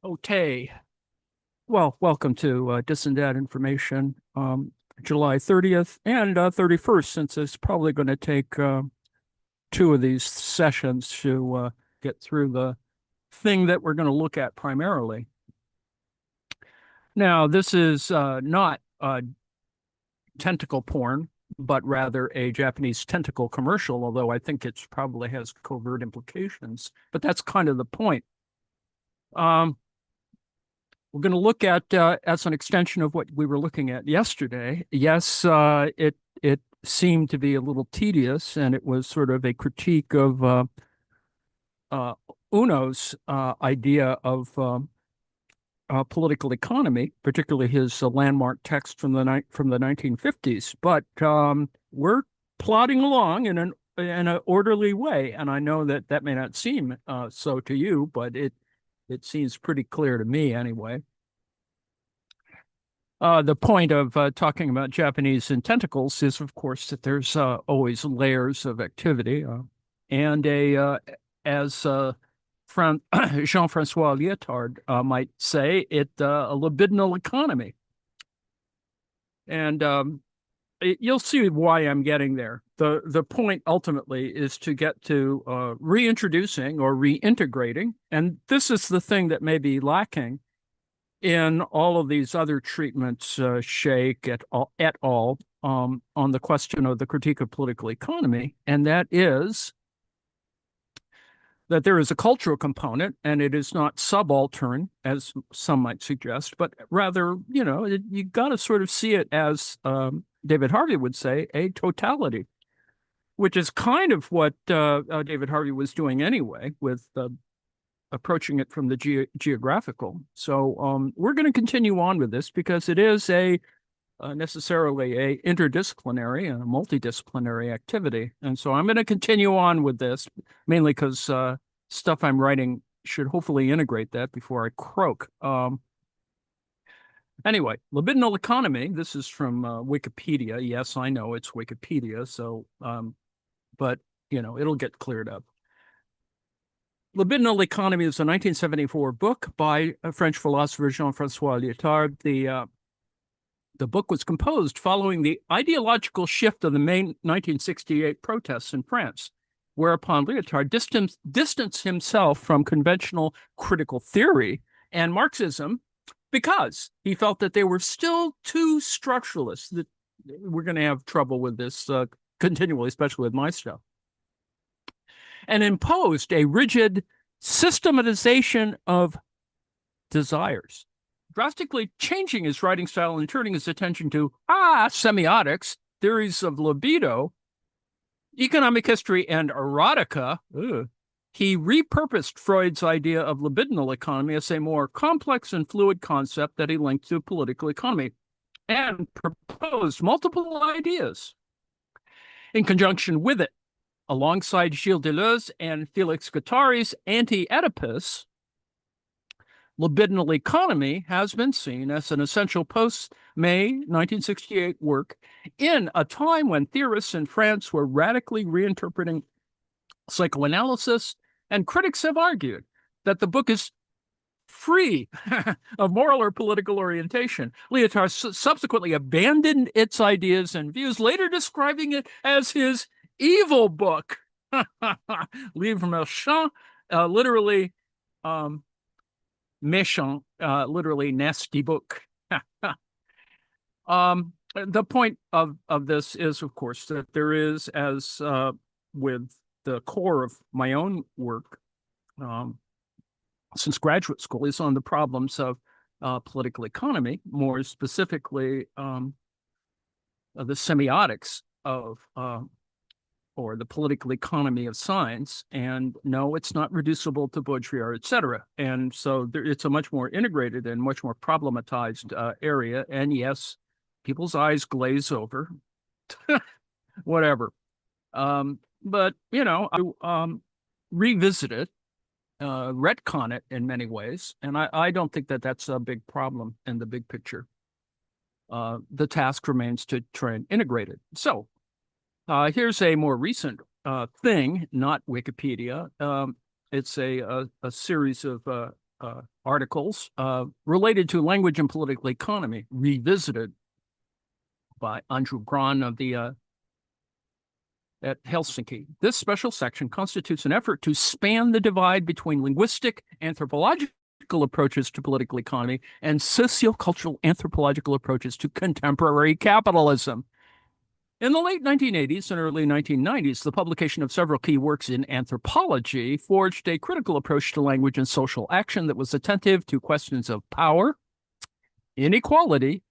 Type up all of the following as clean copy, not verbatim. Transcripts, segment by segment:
Okay. Well, welcome to dis&datInformation, July 30th and 31st, since it's probably going to take two of these sessions to get through the thing that we're going to look at primarily. Now, this is not tentacle porn, but rather a Japanese tentacle commercial, although I think it probably has covert implications. But that's kind of the point. We're going to look at, as an extension of what we were looking at yesterday. Yes, it seemed to be a little tedious, and it was sort of a critique of Uno's idea of political economy, particularly his landmark text from the 1950s. But we're plodding along in an orderly way, and I know that that may not seem so to you, but it seems pretty clear to me anyway. The point of talking about Japanese and tentacles is, of course, that there's always layers of activity, and as Jean-Francois Lyotard might say, a libidinal economy. And you'll see why I'm getting there. The point ultimately is to get to reintroducing or reintegrating, and this is the thing that may be lacking in all of these other treatments, Sheikh et al., on the question of the critique of political economy, and that is that there is a cultural component, and it is not subaltern, as some might suggest, but rather, you got to sort of see it as David Harvey would say, a totality, which is kind of what David Harvey was doing anyway, with approaching it from the geographical. So we're going to continue on with this because it is necessarily a interdisciplinary and a multidisciplinary activity. And so I'm going to continue on with this, mainly because stuff I'm writing should hopefully integrate that before I croak. Anyway, libidinal economy, this is from Wikipedia. Yes, I know it's Wikipedia, so, but, it'll get cleared up. Libidinal Economy is a 1974 book by French philosopher Jean-Francois Lyotard. The book was composed following the ideological shift of the May 1968 protests in France, whereupon Lyotard distanced himself from conventional critical theory and Marxism because he felt that they were still too structuralist. That we're going to have trouble with this continually, especially with my stuff, and imposed a rigid systematization of desires, drastically changing his writing style and turning his attention to semiotics, theories of libido, economic history, and erotica. He repurposed Freud's idea of libidinal economy as a more complex and fluid concept that he linked to political economy, and proposed multiple ideas in conjunction with it. Alongside Gilles Deleuze and Felix Guattari's Anti-Oedipus, libidinal economy has been seen as an essential post-May 1968 work in a time when theorists in France were radically reinterpreting psychoanalysis, and critics have argued that the book is free of moral or political orientation. Lyotard subsequently abandoned its ideas and views, later describing it as his evil book. Livre méchant, literally méchant, literally nasty book. The point of this is, of course, that there is, as with the core of my own work since graduate school, is on the problems of political economy, more specifically the semiotics of or the political economy of science. And no, it's not reducible to Baudrillard, et cetera. And so it's a much more integrated and much more problematized area. And yes, people's eyes glaze over, whatever. But, I revisit it, retcon it in many ways. And I don't think that that's a big problem in the big picture. The task remains to try and integrate it. So here's a more recent thing, not Wikipedia. It's a series of articles related to language and political economy, revisited by Andrew Grahn of the at Helsinki. This special section constitutes an effort to span the divide between linguistic anthropological approaches to political economy and sociocultural anthropological approaches to contemporary capitalism. In the late 1980s and early 1990s, the publication of several key works in anthropology forged a critical approach to language and social action that was attentive to questions of power, inequality,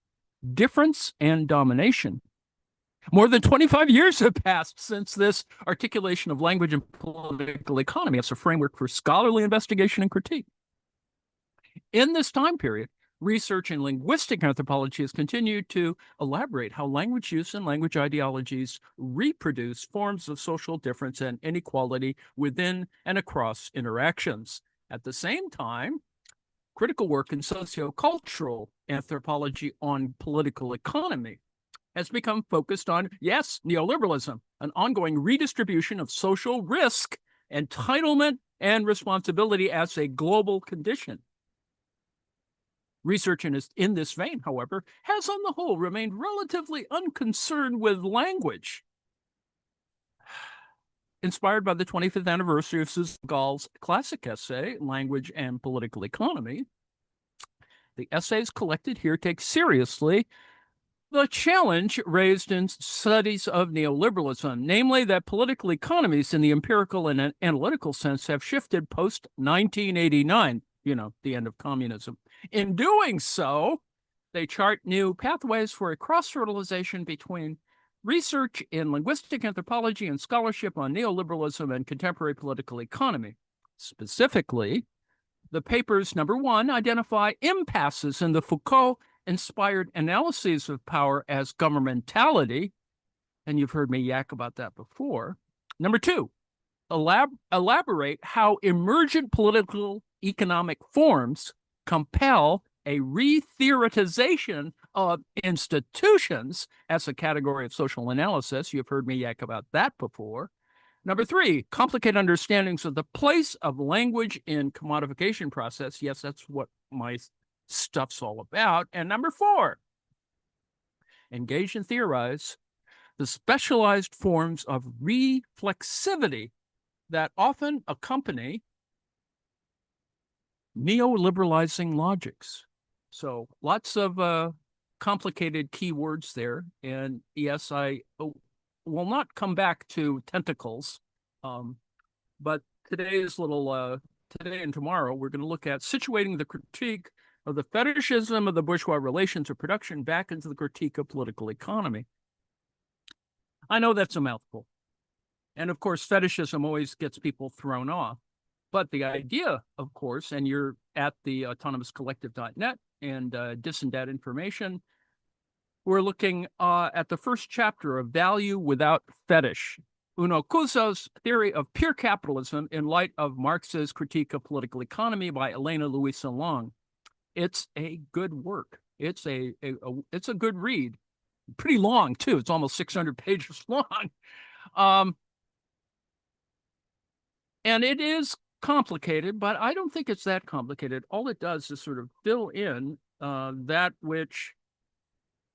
difference, and domination. More than 25 years have passed since this articulation of language and political economy as a framework for scholarly investigation and critique. In this time period, research in linguistic anthropology has continued to elaborate how language use and language ideologies reproduce forms of social difference and inequality within and across interactions. At the same time, critical work in sociocultural anthropology on political economy has become focused on, yes, neoliberalism, an ongoing redistribution of social risk, entitlement, and responsibility as a global condition. Research in this vein, however, has on the whole remained relatively unconcerned with language. Inspired by the 25th anniversary of Susan Gall's classic essay, Language and Political Economy, the essays collected here take seriously the challenge raised in studies of neoliberalism, namely that political economies in the empirical and analytical sense have shifted post-1989, the end of communism. In doing so, they chart new pathways for a cross-fertilization between research in linguistic anthropology and scholarship on neoliberalism and contemporary political economy. Specifically, the papers, number one, identify impasses in the Foucault-inspired analyses of power as governmentality, and you've heard me yak about that before. Number two, elaborate how emergent political economic forms compel a re-theoretization of institutions as a category of social analysis. You've heard me yak about that before. Number three, complicated understandings of the place of language in commodification process. Yes, that's what my stuff's all about. And number four, engage and theorize the specialized forms of reflexivity that often accompany neoliberalizing logics. So lots of complicated keywords there. And yes, I will not come back to tentacles, but today and tomorrow, we're going to look at situating the critique of the fetishism of the bourgeois relations of production back into the critique of political economy. I know that's a mouthful. And of course, fetishism always gets people thrown off. But the idea, of course, and you're at the autonomouscollective.net and dis&datInformation, we're looking at the first chapter of Value Without Fetish, Uno Cuso's Theory of Pure Capitalism in Light of Marx's Critique of Political Economy by Elena Louisa Long. It's a good work. It's a good read. Pretty long, too. It's almost 600 pages long. And it is complicated, but I don't think it's that complicated. All it does is sort of fill in that which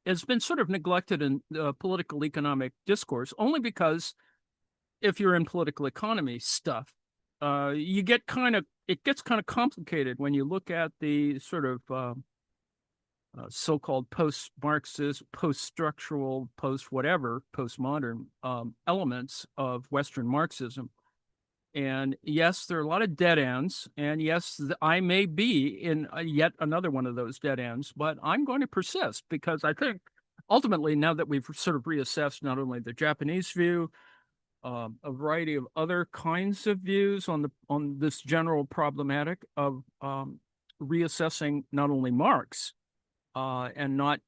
has been sort of neglected in political economic discourse, only because if you're in political economy stuff, it gets kind of complicated when you look at the sort of so-called post-Marxist, post-structural, post-whatever, postmodern elements of Western Marxism. And yes, there are a lot of dead ends. And yes, I may be in yet another one of those dead ends, but I'm going to persist because I think ultimately, now that we've sort of reassessed not only the Japanese view, a variety of other kinds of views on this general problematic of reassessing not only Marx and not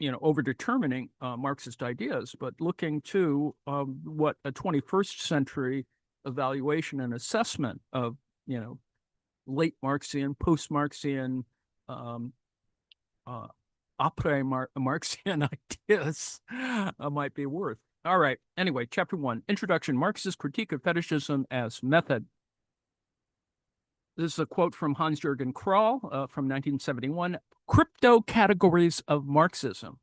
over-determining Marxist ideas, but looking to what a 21st century evaluation and assessment of, late Marxian, post-Marxian, après-Marxian ideas might be worth. All right. Anyway, chapter 1, Introduction, Marxist Critique of Fetishism as Method. This is a quote from Hans-Jürgen Kroll from 1971, crypto categories of Marxism.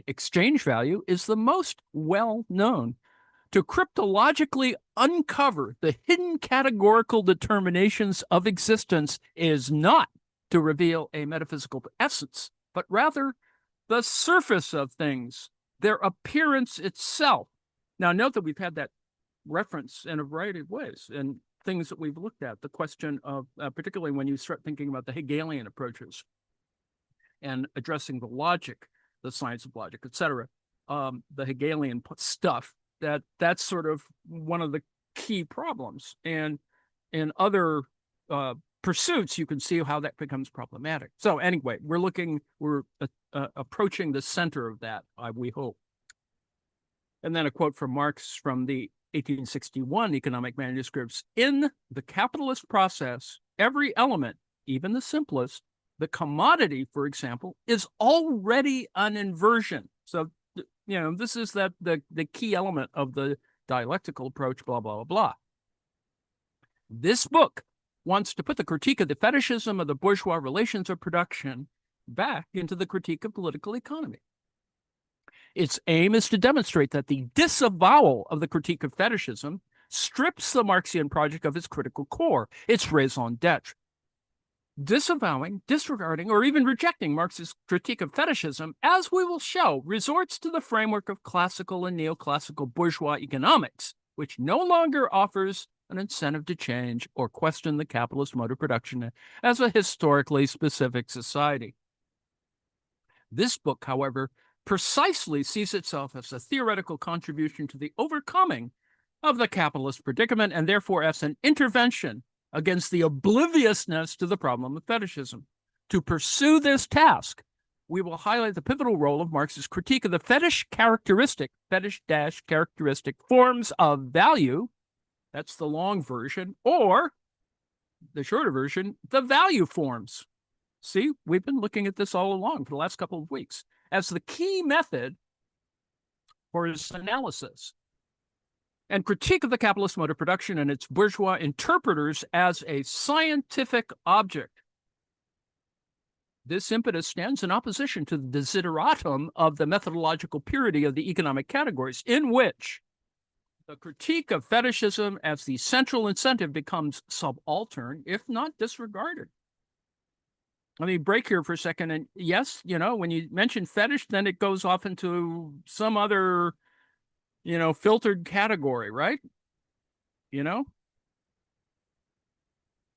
Exchange value is the most well-known. To cryptologically uncover the hidden categorical determinations of existence is not to reveal a metaphysical essence, but rather the surface of things, their appearance itself. Now, note that we've had that reference in a variety of ways and things that we've looked at. The question of, particularly when you start thinking about the Hegelian approaches and addressing the logic, the science of logic, etc., the Hegelian stuff, that's sort of one of the key problems. And in other pursuits, you can see how that becomes problematic. So anyway, we're approaching the center of that, we hope. And then a quote from Marx from the 1861 economic manuscripts: in the capitalist process, every element, even the simplest, the commodity, for example, is already an inversion. So, this is the key element of the dialectical approach, blah, blah, blah, blah. This book wants to put the critique of the fetishism of the bourgeois relations of production back into the critique of political economy. Its aim is to demonstrate that the disavowal of the critique of fetishism strips the Marxian project of its critical core, its raison d'etre. Disavowing, disregarding, or even rejecting Marx's critique of fetishism, as we will show, resorts to the framework of classical and neoclassical bourgeois economics, which no longer offers an incentive to change or question the capitalist mode of production as a historically specific society. This book, however, precisely sees itself as a theoretical contribution to the overcoming of the capitalist predicament, and therefore as an intervention against the obliviousness to the problem of fetishism. To pursue this task, we will highlight the pivotal role of Marx's critique of the fetish-characteristic forms of value, that's the long version, or the shorter version, the value forms. See, we've been looking at this all along for the last couple of weeks as the key method for his analysis and critique of the capitalist mode of production and its bourgeois interpreters as a scientific object. This impetus stands in opposition to the desideratum of the methodological purity of the economic categories, in which the critique of fetishism as the central incentive becomes subaltern, if not disregarded. Let me break here for a second. And yes, when you mention fetish, then it goes off into some other, filtered category, right?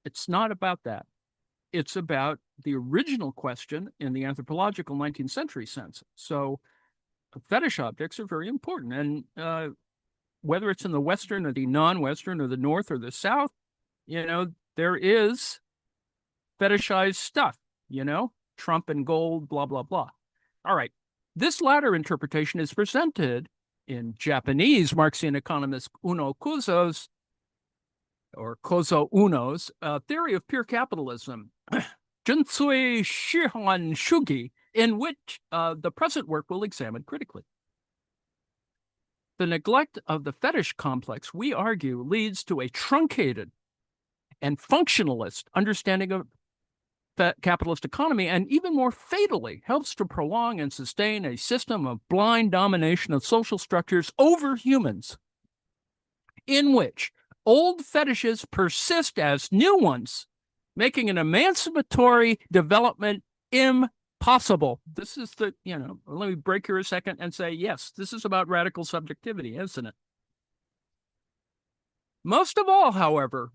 It's not about that. It's about the original question in the anthropological 19th century sense. So fetish objects are very important. And whether it's in the Western or the non-Western or the North or the South, there is fetishized stuff. Trump and gold, blah, blah, blah. All right. This latter interpretation is presented in Japanese Marxian economist Uno Kozo's, or Kozo Uno's, theory of pure capitalism, Junsui Shihon Shugi, in which the present work will examine critically. The neglect of the fetish complex, we argue, leads to a truncated and functionalist understanding of capitalist economy, and even more fatally helps to prolong and sustain a system of blind domination of social structures over humans, in which old fetishes persist as new ones, making an emancipatory development impossible. This is let me break here a second and say, yes, this is about radical subjectivity, isn't it? Most of all, however,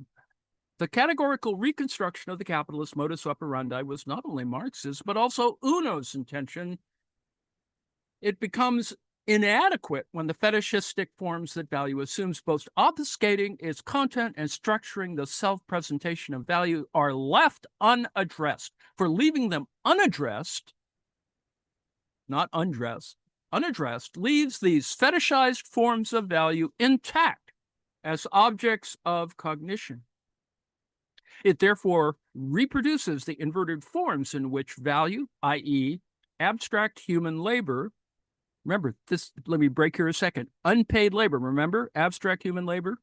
the categorical reconstruction of the capitalist modus operandi was not only Marx's, but also Uno's intention. It becomes inadequate when the fetishistic forms that value assumes, both obfuscating its content and structuring the self-presentation of value, are left unaddressed. For leaving them unaddressed, not undressed, unaddressed, leaves these fetishized forms of value intact as objects of cognition. It therefore reproduces the inverted forms in which value, i.e., abstract human labor, remember this, let me break here a second, unpaid labor, remember, abstract human labor,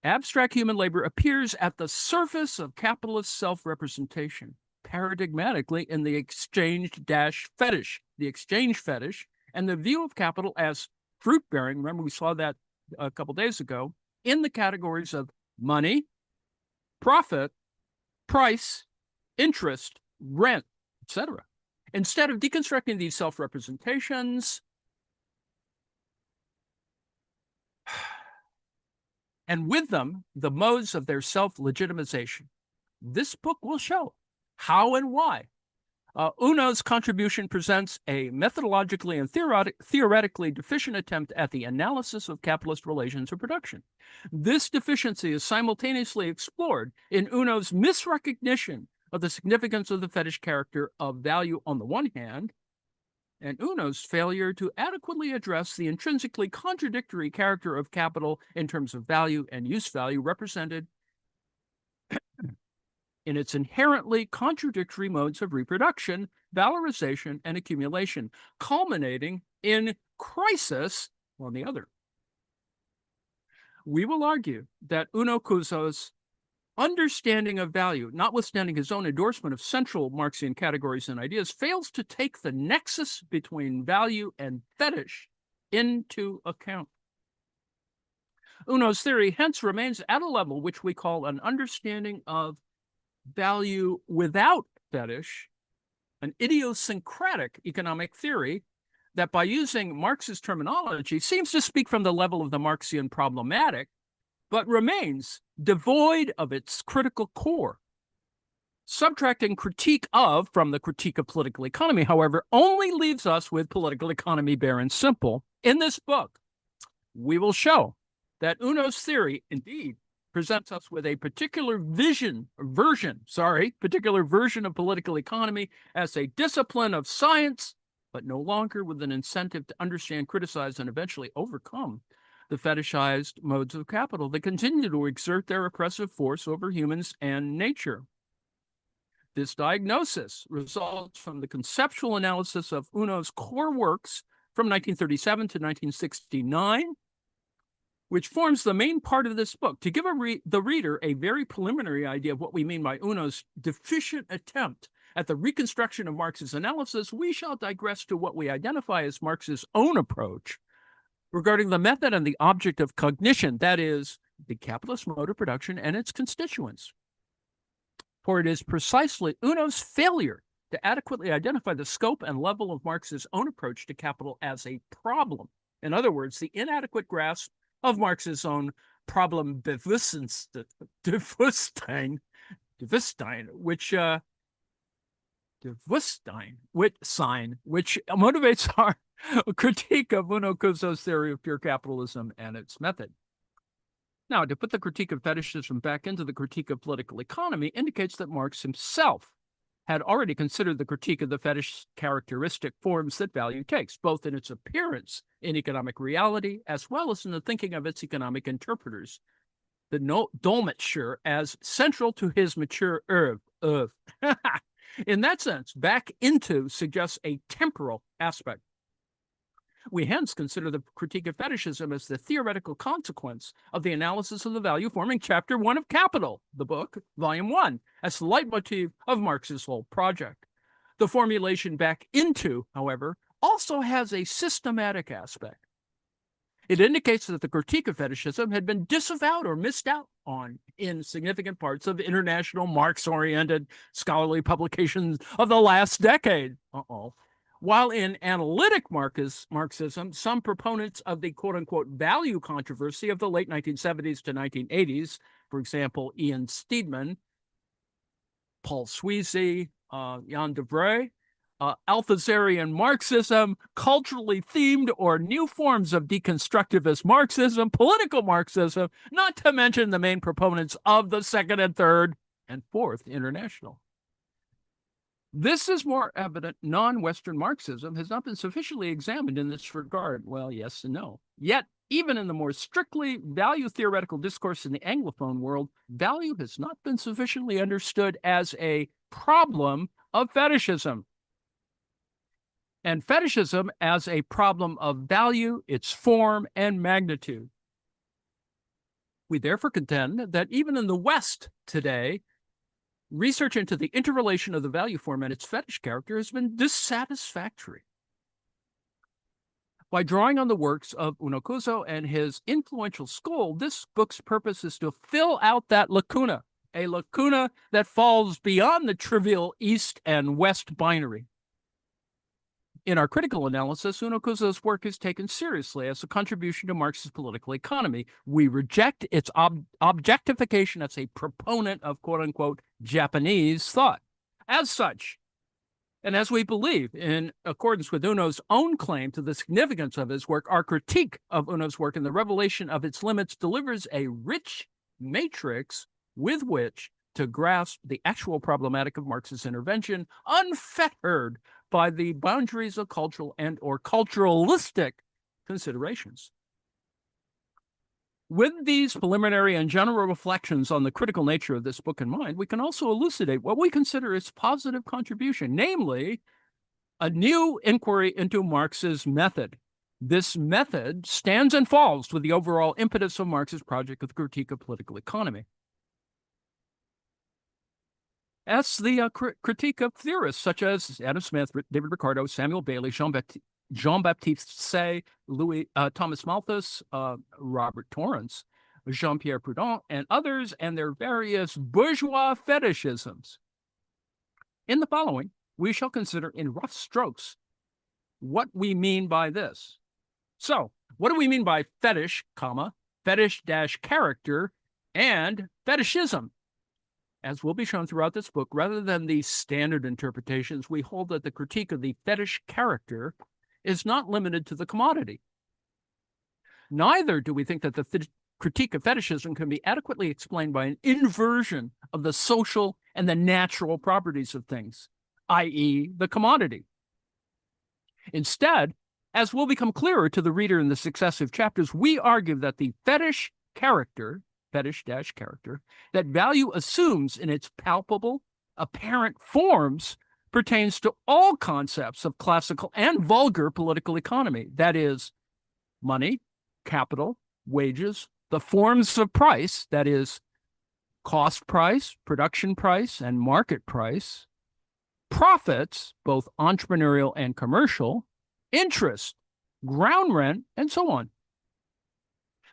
abstract human labor appears at the surface of capitalist self-representation, paradigmatically in the exchange-fetish, the exchange fetish, and the view of capital as fruit-bearing. Remember, we saw that a couple days ago, in the categories of money, profit, price, interest, rent, etc. Instead of deconstructing these self-representations and with them the modes of their self-legitimization, this book will show how and why. Uno's contribution presents a methodologically and theoretically deficient attempt at the analysis of capitalist relations of production. This deficiency is simultaneously explored in Uno's misrecognition of the significance of the fetish character of value on the one hand, and Uno's failure to adequately address the intrinsically contradictory character of capital in terms of value and use value represented in its inherently contradictory modes of reproduction, valorization, and accumulation, culminating in crisis on the other. We will argue that Uno Kuzo's understanding of value, notwithstanding his own endorsement of central Marxian categories and ideas, fails to take the nexus between value and fetish into account. Uno's theory hence remains at a level which we call an understanding of value without fetish, an idiosyncratic economic theory that, by using Marx's terminology, seems to speak from the level of the Marxian problematic, but remains devoid of its critical core. Subtracting critique of from the critique of political economy, however, only leaves us with political economy bare and simple. In this book, we will show that Uno's theory indeed presents us with a particular version of political economy as a discipline of science, but no longer with an incentive to understand, criticize, and eventually overcome the fetishized modes of capital that continue to exert their oppressive force over humans and nature. This diagnosis results from the conceptual analysis of Uno's core works from 1937 to 1969, which forms the main part of this book. To give the reader a very preliminary idea of what we mean by Uno's deficient attempt at the reconstruction of Marx's analysis, we shall digress to what we identify as Marx's own approach regarding the method and the object of cognition, that is, the capitalist mode of production and its constituents. For it is precisely Uno's failure to adequately identify the scope and level of Marx's own approach to capital as a problem. In other words, the inadequate grasp of Marx's own Problembewusstsein, which motivates our critique of Uno Kuzo's theory of pure capitalism and its method. Now, to put the critique of fetishism back into the critique of political economy indicates that Marx himself had already considered the critique of the fetish characteristic forms that value takes, both in its appearance in economic reality as well as in the thinking of its economic interpreters, the Dolmetscher, as central to his mature oeuvre. In that sense, back into suggests a temporal aspect. We hence consider the critique of fetishism as the theoretical consequence of the analysis of the value forming chapter 1 of Capital, the book, volume 1, as the leitmotif of Marx's whole project. The formulation back into, however, also has a systematic aspect. It indicates that the critique of fetishism had been disavowed or missed out on in significant parts of international Marx-oriented scholarly publications of the last decade. While in analytic Marxism, some proponents of the quote-unquote value controversy of the late 1970s to 1980s, for example, Ian Steedman, Paul Sweezy, Jan de Vries, Althuserian Marxism, culturally themed or new forms of deconstructivist Marxism, political Marxism, not to mention the main proponents of the second and third and fourth international. This is more evident non-Western Marxism has not been sufficiently examined in this regard. Well, yes and no. Yet, even in the more strictly value theoretical discourse in the Anglophone world, value has not been sufficiently understood as a problem of fetishism. And fetishism as a problem of value, its form, and magnitude. We therefore contend that even in the West today, research into the interrelation of the value form and its fetish character has been dissatisfactory. By drawing on the works of Unokuzo and his influential school, this book's purpose is to fill out that lacuna, a lacuna that falls beyond the trivial East and West binary. In our critical analysis, Unokuzo's work is taken seriously as a contribution to Marx's political economy. We reject its objectification as a proponent of quote-unquote Japanese thought. As such, and as we believe, in accordance with Uno's own claim to the significance of his work, our critique of Uno's work and the revelation of its limits delivers a rich matrix with which to grasp the actual problematic of Marx's intervention, unfettered by the boundaries of cultural and or culturalistic considerations. With these preliminary and general reflections on the critical nature of this book in mind, we can also elucidate what we consider its positive contribution, namely a new inquiry into Marx's method. This method stands and falls with the overall impetus of Marx's project of the critique of political economy. As the critique of theorists such as Adam Smith, David Ricardo, Samuel Bailey, Jean-Baptiste Say, Thomas Malthus, Robert Torrance, Jean-Pierre Proudhon, and others, and their various bourgeois fetishisms. In the following, we shall consider in rough strokes what we mean by this. So, what do we mean by fetish, fetish-character, and fetishism? As will be shown throughout this book, rather than the standard interpretations, we hold that the critique of the fetish character is not limited to the commodity. Neither do we think that the critique of fetishism can be adequately explained by an inversion of the social and the natural properties of things, i.e., the commodity. Instead, as will become clearer to the reader in the successive chapters, we argue that the fetish character, fetish-character, that value assumes in its palpable, apparent forms pertains to all concepts of classical and vulgar political economy. That is, money, capital, wages, the forms of price, that is, cost price, production price, and market price, profits, both entrepreneurial and commercial, interest, ground rent, and so on.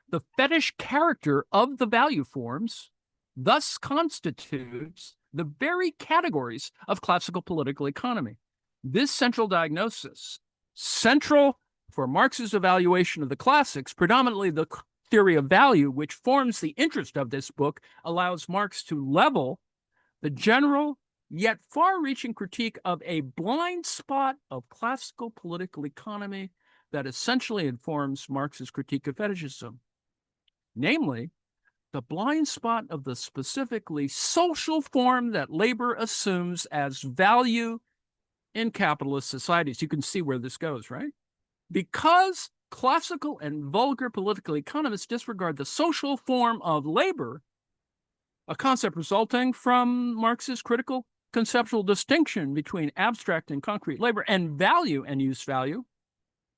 The fetish character of the value forms thus constitutes the very categories of classical political economy. This central diagnosis, central for Marx's evaluation of the classics, predominantly the theory of value, which forms the interest of this book, allows Marx to level the general yet far-reaching critique of a blind spot of classical political economy that essentially informs Marx's critique of fetishism. Namely, the blind spot of the specifically social form that labor assumes as value in capitalist societies. You can see where this goes, right? Because classical and vulgar political economists disregard the social form of labor, a concept resulting from Marx's critical conceptual distinction between abstract and concrete labor and value and use value,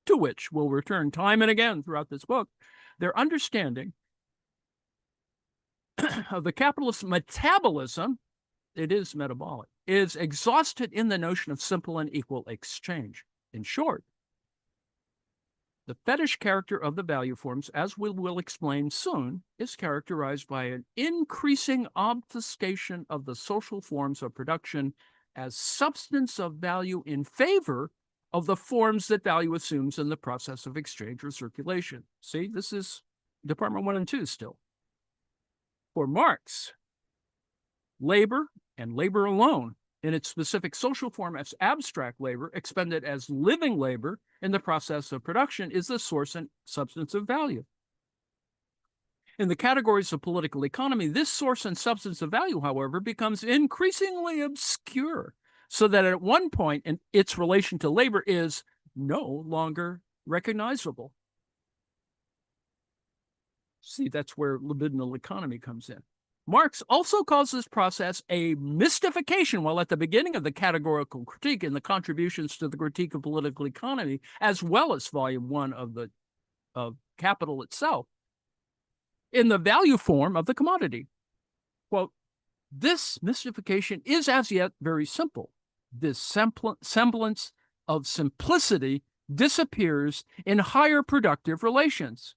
to which we'll return time and again throughout this book, their understanding of the capitalist metabolism, it is metabolic, is exhausted in the notion of simple and equal exchange. In short, the fetish character of the value forms, as we will explain soon, is characterized by an increasing obfuscation of the social forms of production as substance of value in favor of the forms that value assumes in the process of exchange or circulation. See, this is Department 1 and 2 still. For Marx, labor and labor alone in its specific social form as abstract labor expended as living labor in the process of production is the source and substance of value. In the categories of political economy, this source and substance of value, however, becomes increasingly obscure, so that at one point its relation to labor is no longer recognizable. See, that's where libidinal economy comes in. Marx also calls this process a mystification, while at the beginning of the categorical critique and the contributions to the critique of political economy, as well as volume 1 of Capital itself, in the value form of the commodity. Quote, this mystification is as yet very simple. This semblance of simplicity disappears in higher productive relations.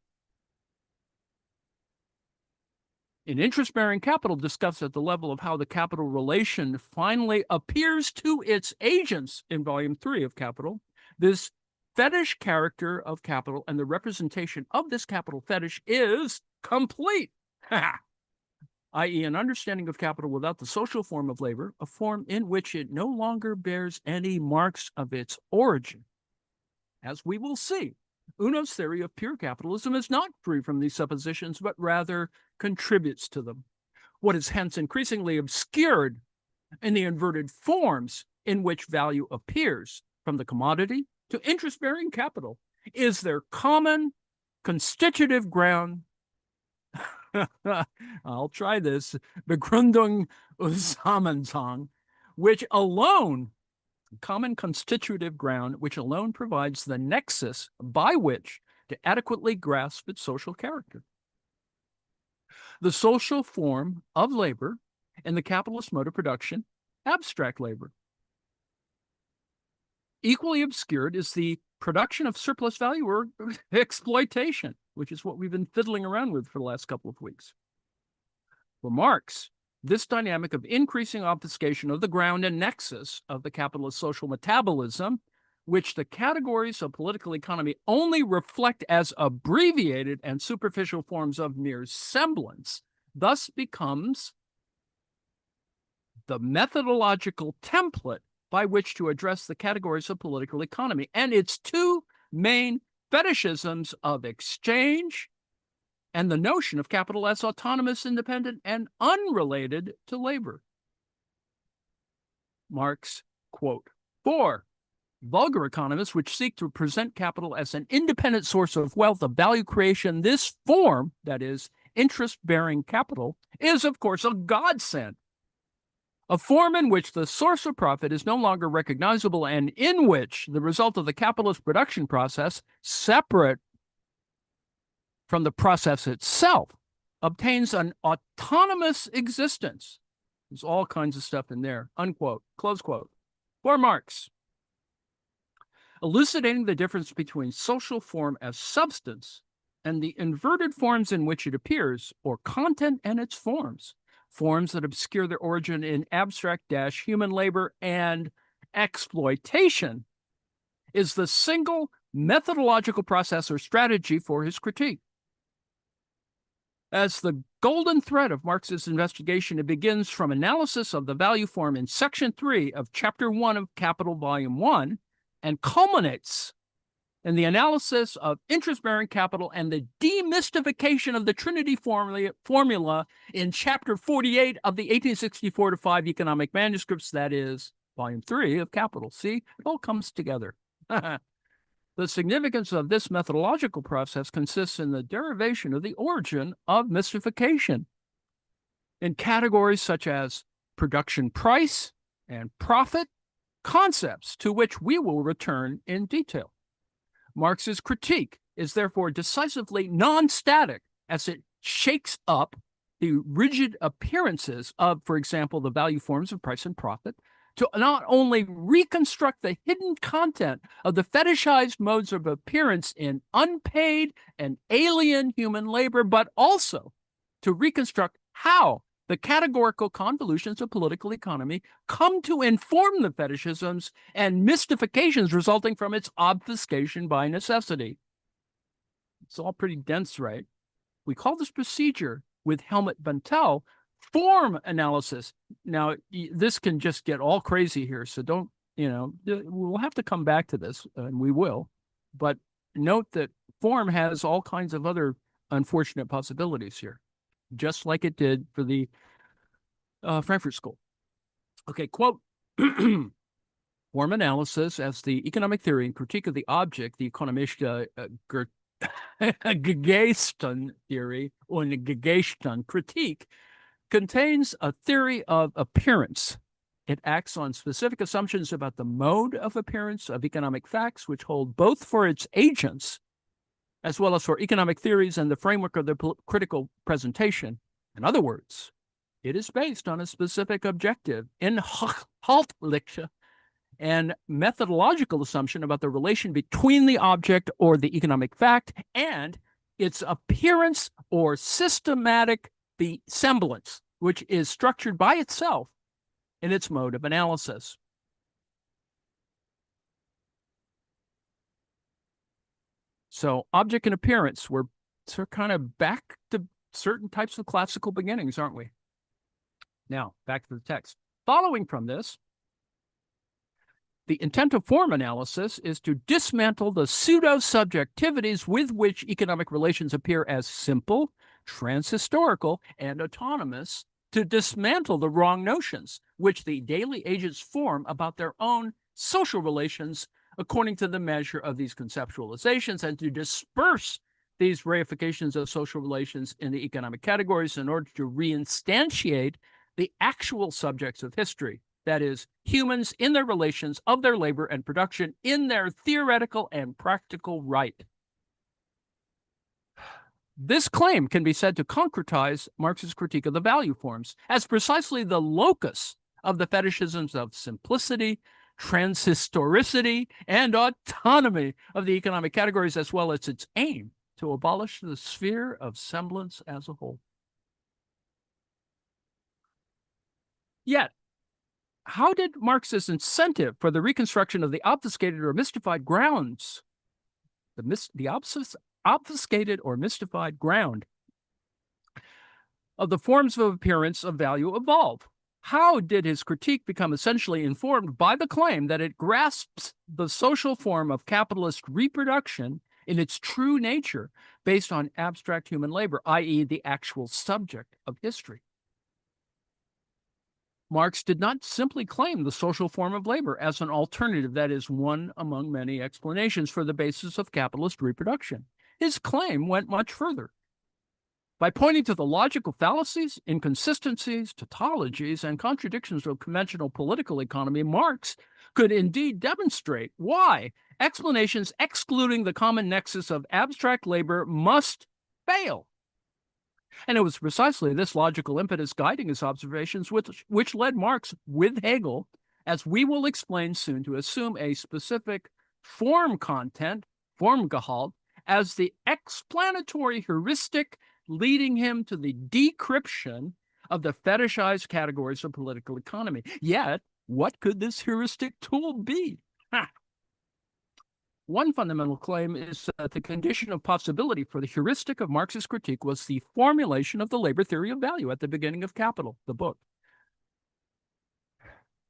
In interest-bearing capital discussed at the level of how the capital relation finally appears to its agents in Volume 3 of Capital, this fetish character of capital and the representation of this capital fetish is complete, i.e. an understanding of capital without the social form of labor, a form in which it no longer bears any marks of its origin. As we will see, Uno's theory of pure capitalism is not free from these suppositions, but rather contributes to them. What is hence increasingly obscured in the inverted forms in which value appears, from the commodity to interest-bearing capital, is their common constitutive ground. I'll try this. Begründung Zusammenhang, which alone, common constitutive ground, which alone provides the nexus by which to adequately grasp its social character. The social form of labor in the capitalist mode of production, abstract labor. Equally obscured is the production of surplus value or exploitation, which is what we've been fiddling around with for the last couple of weeks. For Marx, this dynamic of increasing obfuscation of the ground and nexus of the capitalist social metabolism, which the categories of political economy only reflect as abbreviated and superficial forms of mere semblance, thus becomes the methodological template by which to address the categories of political economy and its two main fetishisms of exchange and the notion of capital as autonomous, independent, and unrelated to labor. Marx, quote, "For vulgar economists which seek to present capital as an independent source of wealth, of value creation, this form, that is, interest-bearing capital, is, of course, a godsend. A form in which the source of profit is no longer recognizable and in which the result of the capitalist production process, separate from the process itself, obtains an autonomous existence." There's all kinds of stuff in there, unquote, close quote. For Marx, elucidating the difference between social form as substance and the inverted forms in which it appears, or content and its forms, forms that obscure their origin in abstract human labor and exploitation, is the single methodological process or strategy for his critique. As the golden thread of Marx's investigation, it begins from analysis of the value form in Section 3 of Chapter 1 of Capital, Volume 1, and culminates in the analysis of interest-bearing capital and the demystification of the Trinity formula in Chapter 48 of the 1864-5 Economic Manuscripts, that is, Volume 3 of Capital. See, it all comes together. The significance of this methodological process consists in the derivation of the origin of mystification in categories such as production price and profit, concepts to which we will return in detail. Marx's critique is therefore decisively non-static as it shakes up the rigid appearances of, for example, the value forms of price and profit, to not only reconstruct the hidden content of the fetishized modes of appearance in unpaid and alien human labor, but also to reconstruct how the categorical convolutions of political economy come to inform the fetishisms and mystifications resulting from its obfuscation by necessity. It's all pretty dense, right? We call this procedure with Helmut Bantel form analysis. Now, this can just get all crazy here, so don't, we'll have to come back to this, and we will. But note that form has all kinds of other unfortunate possibilities here, just like it did for the Frankfurt School. Okay, quote, form analysis as the economic theory and critique of the object, the economische Gegeisten theory, or the Gegeisten critique, contains a theory of appearance. It acts on specific assumptions about the mode of appearance of economic facts, which hold both for its agents as well as for economic theories and the framework of the critical presentation. In other words, it is based on a specific objective, inhaltliche, and methodological assumption about the relation between the object or the economic fact and its appearance or systematic semblance, which is structured by itself in its mode of analysis. So object and appearance, we're kind of back to certain types of classical beginnings, aren't we? Now, back to the text. Following from this, the intent of form analysis is to dismantle the pseudo-subjectivities with which economic relations appear as simple, transhistorical, and autonomous, to dismantle the wrong notions which the daily agents form about their own social relations according to the measure of these conceptualizations, and to disperse these reifications of social relations in the economic categories in order to reinstantiate the actual subjects of history, that is, humans in their relations of their labor and production in their theoretical and practical right. This claim can be said to concretize Marx's critique of the value forms as precisely the locus of the fetishisms of simplicity, transhistoricity, and autonomy of the economic categories, as well as its aim to abolish the sphere of semblance as a whole. Yet, how did Marx's incentive for the reconstruction of the obfuscated or mystified grounds, the obfuscated or mystified ground of the forms of appearance of value evolve? How did his critique become essentially informed by the claim that it grasps the social form of capitalist reproduction in its true nature based on abstract human labor, i.e., the actual subject of history? Marx did not simply claim the social form of labor as an alternative, that is, one among many explanations for the basis of capitalist reproduction. His claim went much further. By pointing to the logical fallacies, inconsistencies, tautologies, and contradictions of conventional political economy, Marx could indeed demonstrate why explanations excluding the common nexus of abstract labor must fail. And it was precisely this logical impetus guiding his observations which led Marx, with Hegel, as we will explain soon, to assume a specific form content, Formgehalt, as the explanatory heuristic leading him to the decryption of the fetishized categories of political economy. Yet, what could this heuristic tool be? One fundamental claim is that the condition of possibility for the heuristic of Marx's critique was the formulation of the labor theory of value at the beginning of Capital, the book.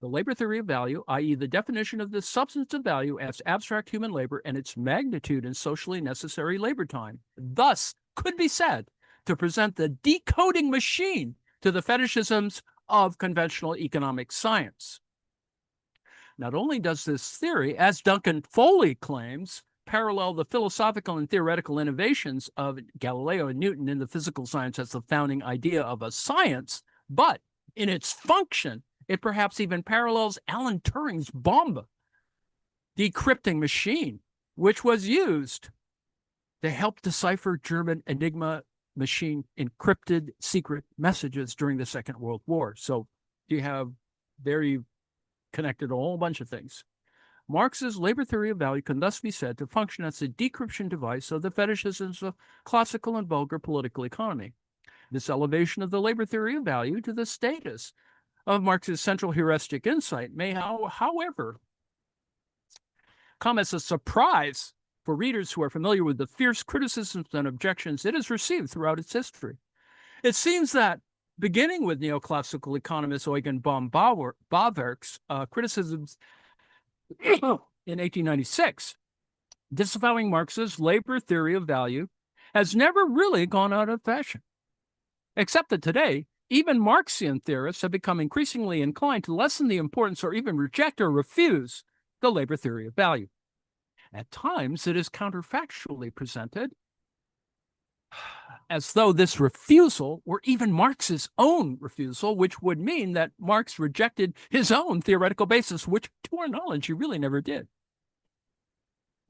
The labor theory of value, i.e., the definition of the substance of value as abstract human labor and its magnitude in socially necessary labor time, thus could be said to present the decoding machine to the fetishisms of conventional economic science. Not only does this theory, as Duncan Foley claims, parallel the philosophical and theoretical innovations of Galileo and Newton in the physical science as the founding idea of a science, but in its function, it perhaps even parallels Alan Turing's bomb decrypting machine, which was used to help decipher German Enigma machine encrypted secret messages during the Second World War. So you have very connected a whole bunch of things. Marx's labor theory of value can thus be said to function as a decryption device of the fetishisms of classical and vulgar political economy. This elevation of the labor theory of value to the status of Marx's central heuristic insight may, however, come as a surprise for readers who are familiar with the fierce criticisms and objections it has received throughout its history. It seems that, beginning with neoclassical economist Eugen von Bauwerk's criticisms in 1896, disavowing Marx's labor theory of value has never really gone out of fashion, except that today, even Marxian theorists have become increasingly inclined to lessen the importance or even reject or refuse the labor theory of value. At times, it is counterfactually presented as though this refusal were even Marx's own refusal, which would mean that Marx rejected his own theoretical basis, which, to our knowledge, he really never did.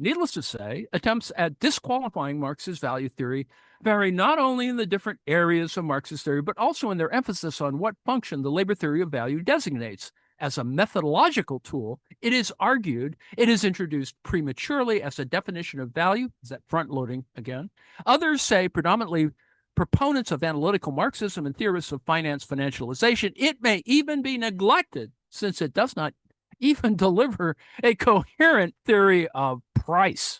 Needless to say, attempts at disqualifying Marx's value theory vary not only in the different areas of Marxist theory, but also in their emphasis on what function the labor theory of value designates. As a methodological tool, it is argued it is introduced prematurely as a definition of value. Is that front loading again? Others say, predominantly proponents of analytical Marxism and theorists of finance financialization, it may even be neglected since it does not even deliver a coherent theory of price.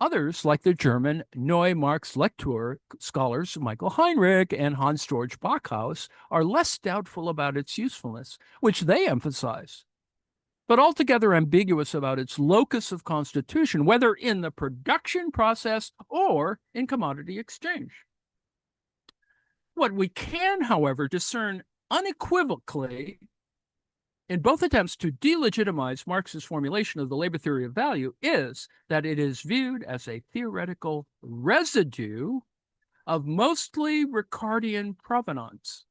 Others, like the German Neue Marx-Lektur scholars Michael Heinrich and Hans-Georg Backhaus, are less doubtful about its usefulness, which they emphasize, but altogether ambiguous about its locus of constitution, whether in the production process or in commodity exchange. What we can, however, discern unequivocally in both attempts to delegitimize Marx's formulation of the labor theory of value is that it is viewed as a theoretical residue of mostly Ricardian provenance.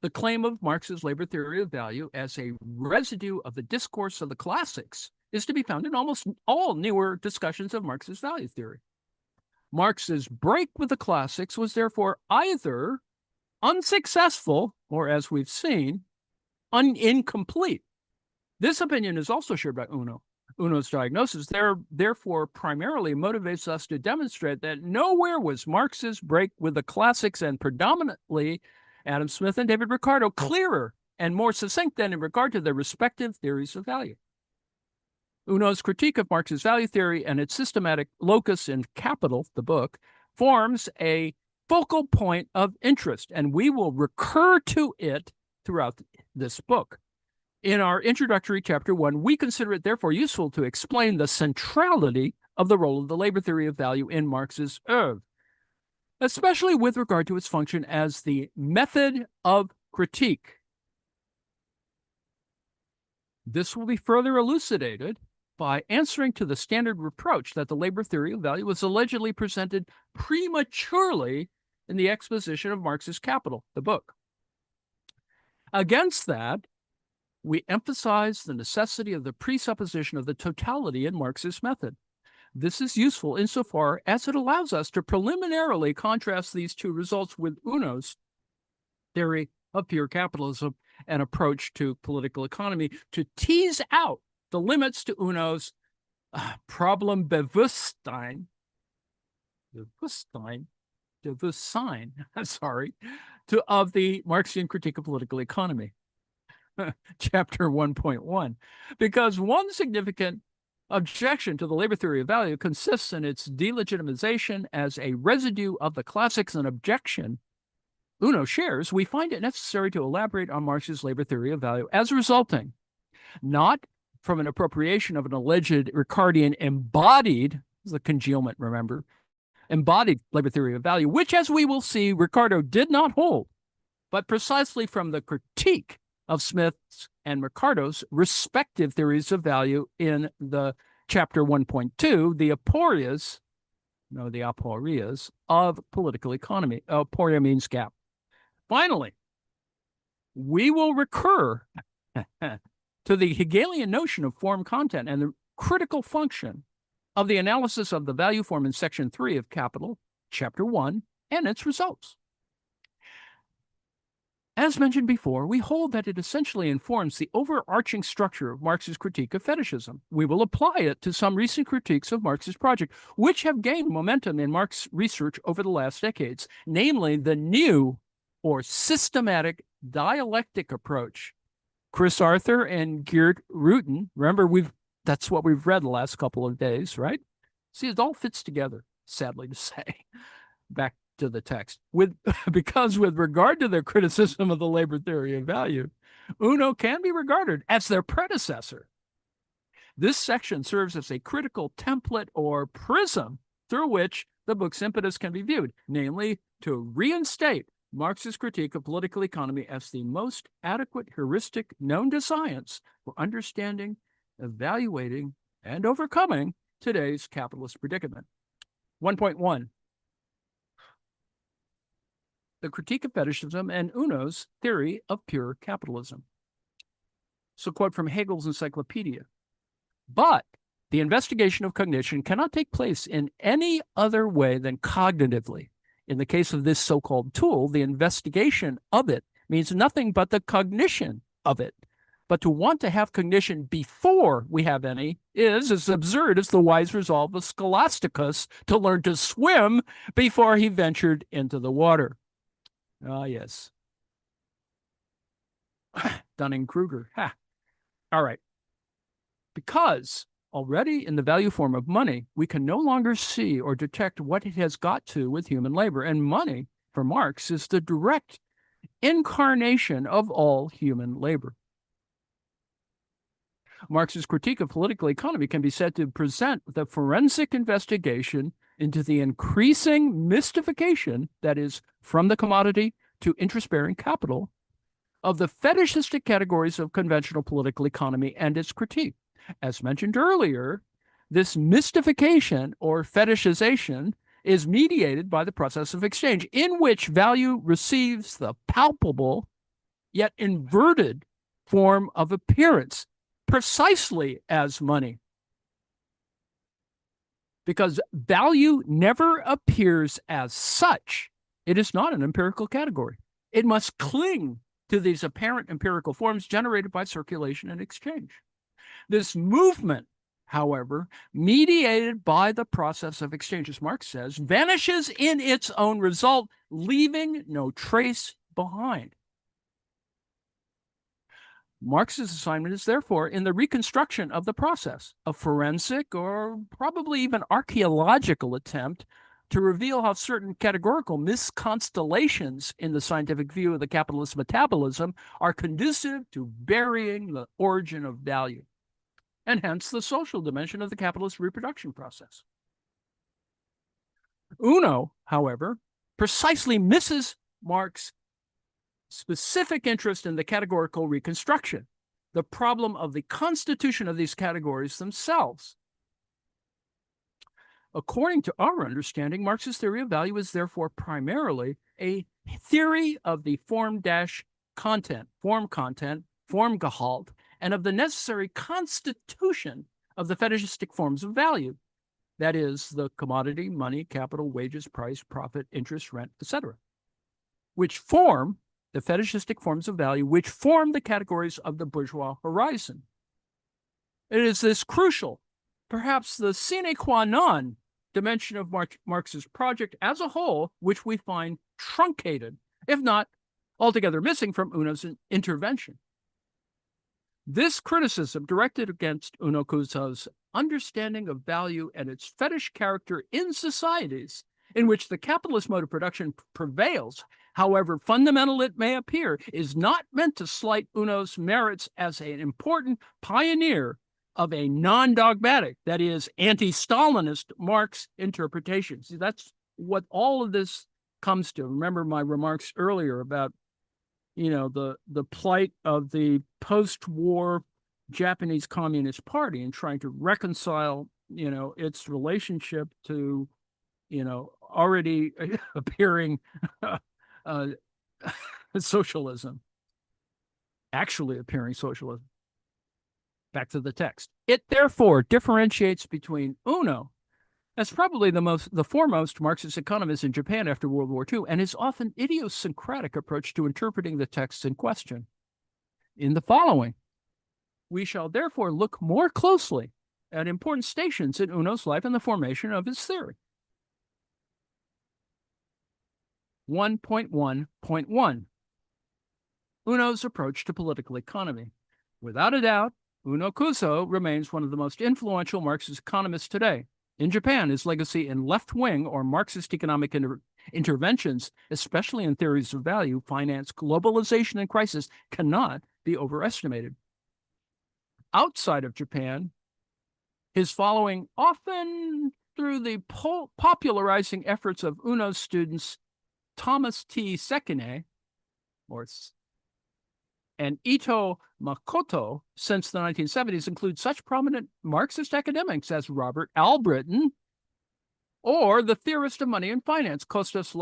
The claim of Marx's labor theory of value as a residue of the discourse of the classics is to be found in almost all newer discussions of Marx's value theory. Marx's break with the classics was therefore either unsuccessful, or as we've seen, incomplete. This opinion is also shared by Uno. Uno's diagnosis therefore primarily motivates us to demonstrate that nowhere was Marx's break with the classics and predominantly Adam Smith and David Ricardo clearer and more succinct than in regard to their respective theories of value. Uno's critique of Marx's value theory and its systematic locus in Capital, the book, forms a focal point of interest, and we will recur to it throughout this book. In our introductory chapter 1, we consider it therefore useful to explain the centrality of the role of the labor theory of value in Marx's oeuvre, especially with regard to its function as the method of critique. This will be further elucidated by answering to the standard reproach that the labor theory of value was allegedly presented prematurely in the exposition of Marx's Capital, the book. Against that, we emphasize the necessity of the presupposition of the totality in Marx's method. This is useful insofar as it allows us to preliminarily contrast these two results with Uno's theory of pure capitalism and approach to political economy to tease out the limits to Uno's Problembewusstsein, of the Marxian critique of political economy, chapter 1.1, because one significant objection to the labor theory of value consists in its delegitimization as a residue of the classics, an objection Uno shares. We find it necessary to elaborate on Marx's labor theory of value as resulting not from an appropriation of an alleged Ricardian embodied, the congealment, remember, embodied labor theory of value, which, as we will see, Ricardo did not hold, but precisely from the critique of Smith's and Ricardo's respective theories of value in the chapter 1.2, the aporias of political economy. Aporia means gap. Finally, we will recur to the Hegelian notion of form content and the critical function of the analysis of the value form in section 3 of Capital, chapter 1, and its results. As mentioned before, we hold that it essentially informs the overarching structure of Marx's critique of fetishism. We will apply it to some recent critiques of Marx's project, which have gained momentum in Marx research over the last decades, namely the new or systematic dialectic approach. Chris Arthur and Geert Rutten, remember, that's what we've read the last couple of days, right? See, it all fits together, sadly to say. Back to the text. Because with regard to their criticism of the labor theory of value, Uno can be regarded as their predecessor. This section serves as a critical template or prism through which the book's impetus can be viewed, namely to reinstate Marx's critique of political economy as the most adequate heuristic known to science for understanding, evaluating, and overcoming today's capitalist predicament. 1.1. The critique of fetishism and Uno's theory of pure capitalism. So quote from Hegel's Encyclopedia. But the investigation of cognition cannot take place in any other way than cognitively. In the case of this so-called tool, the investigation of it means nothing but the cognition of it. But to want to have cognition before we have any is as absurd as the wise resolve of Scholasticus to learn to swim before he ventured into the water. Ah, yes. Dunning-Kruger. Ha. All right. Because already in the value form of money, we can no longer see or detect what it has got to with human labor. And money, for Marx, is the direct incarnation of all human labor. Marx's critique of political economy can be said to present the forensic investigation into the increasing mystification, that is, from the commodity to interest-bearing capital, of the fetishistic categories of conventional political economy and its critique. As mentioned earlier, this mystification or fetishization is mediated by the process of exchange, in which value receives the palpable yet inverted form of appearance, precisely as money. Because value never appears as such. It is not an empirical category. It must cling to these apparent empirical forms generated by circulation and exchange. This movement, however, mediated by the process of exchange, as Marx says, vanishes in its own result, leaving no trace behind. Marx's assignment is therefore in the reconstruction of the process, a forensic or probably even archaeological attempt to reveal how certain categorical misconstellations in the scientific view of the capitalist metabolism are conducive to burying the origin of value, and hence the social dimension of the capitalist reproduction process. Uno, however, precisely misses Marx's specific interest in the categorical reconstruction, the problem of the constitution of these categories themselves. According to our understanding, Marx's theory of value is therefore primarily a theory of the form-content, Formgehalt, and of the necessary constitution of the fetishistic forms of value. That is, the commodity, money, capital, wages, price, profit, interest, rent, etc., which form the fetishistic forms of value, which form the categories of the bourgeois horizon. It is this crucial, perhaps the sine qua non dimension of Marx's project as a whole, which we find truncated, if not altogether missing from Uno's intervention. This criticism directed against Uno Kuzo's understanding of value and its fetish character in societies in which the capitalist mode of production prevails, however fundamental it may appear, is not meant to slight Uno's merits as an important pioneer of a non-dogmatic, that is, anti-Stalinist Marx interpretation. See, that's what all of this comes to. Remember my remarks earlier about, the plight of the post-war Japanese Communist Party and trying to reconcile, its relationship to, already appearing socialism, actually appearing socialism. Back to the text. It therefore differentiates between Uno, as probably the foremost Marxist economist in Japan after World War II, and his often idiosyncratic approach to interpreting the texts in question. In the following, we shall therefore look more closely at important stations in Uno's life and the formation of his theory. 1.1.1 Uno's approach to political economy. Without a doubt, Uno Kuzo remains one of the most influential Marxist economists today. In Japan, his legacy in left-wing or Marxist economic interventions, especially in theories of value, finance, globalization, and crisis, cannot be overestimated. Outside of Japan, his following, often through the popularizing efforts of Uno's students Thomas T. Sekine, and Ito Makoto since the 1970s include such prominent Marxist academics as Robert Albritton or the theorist of money and finance, Kostas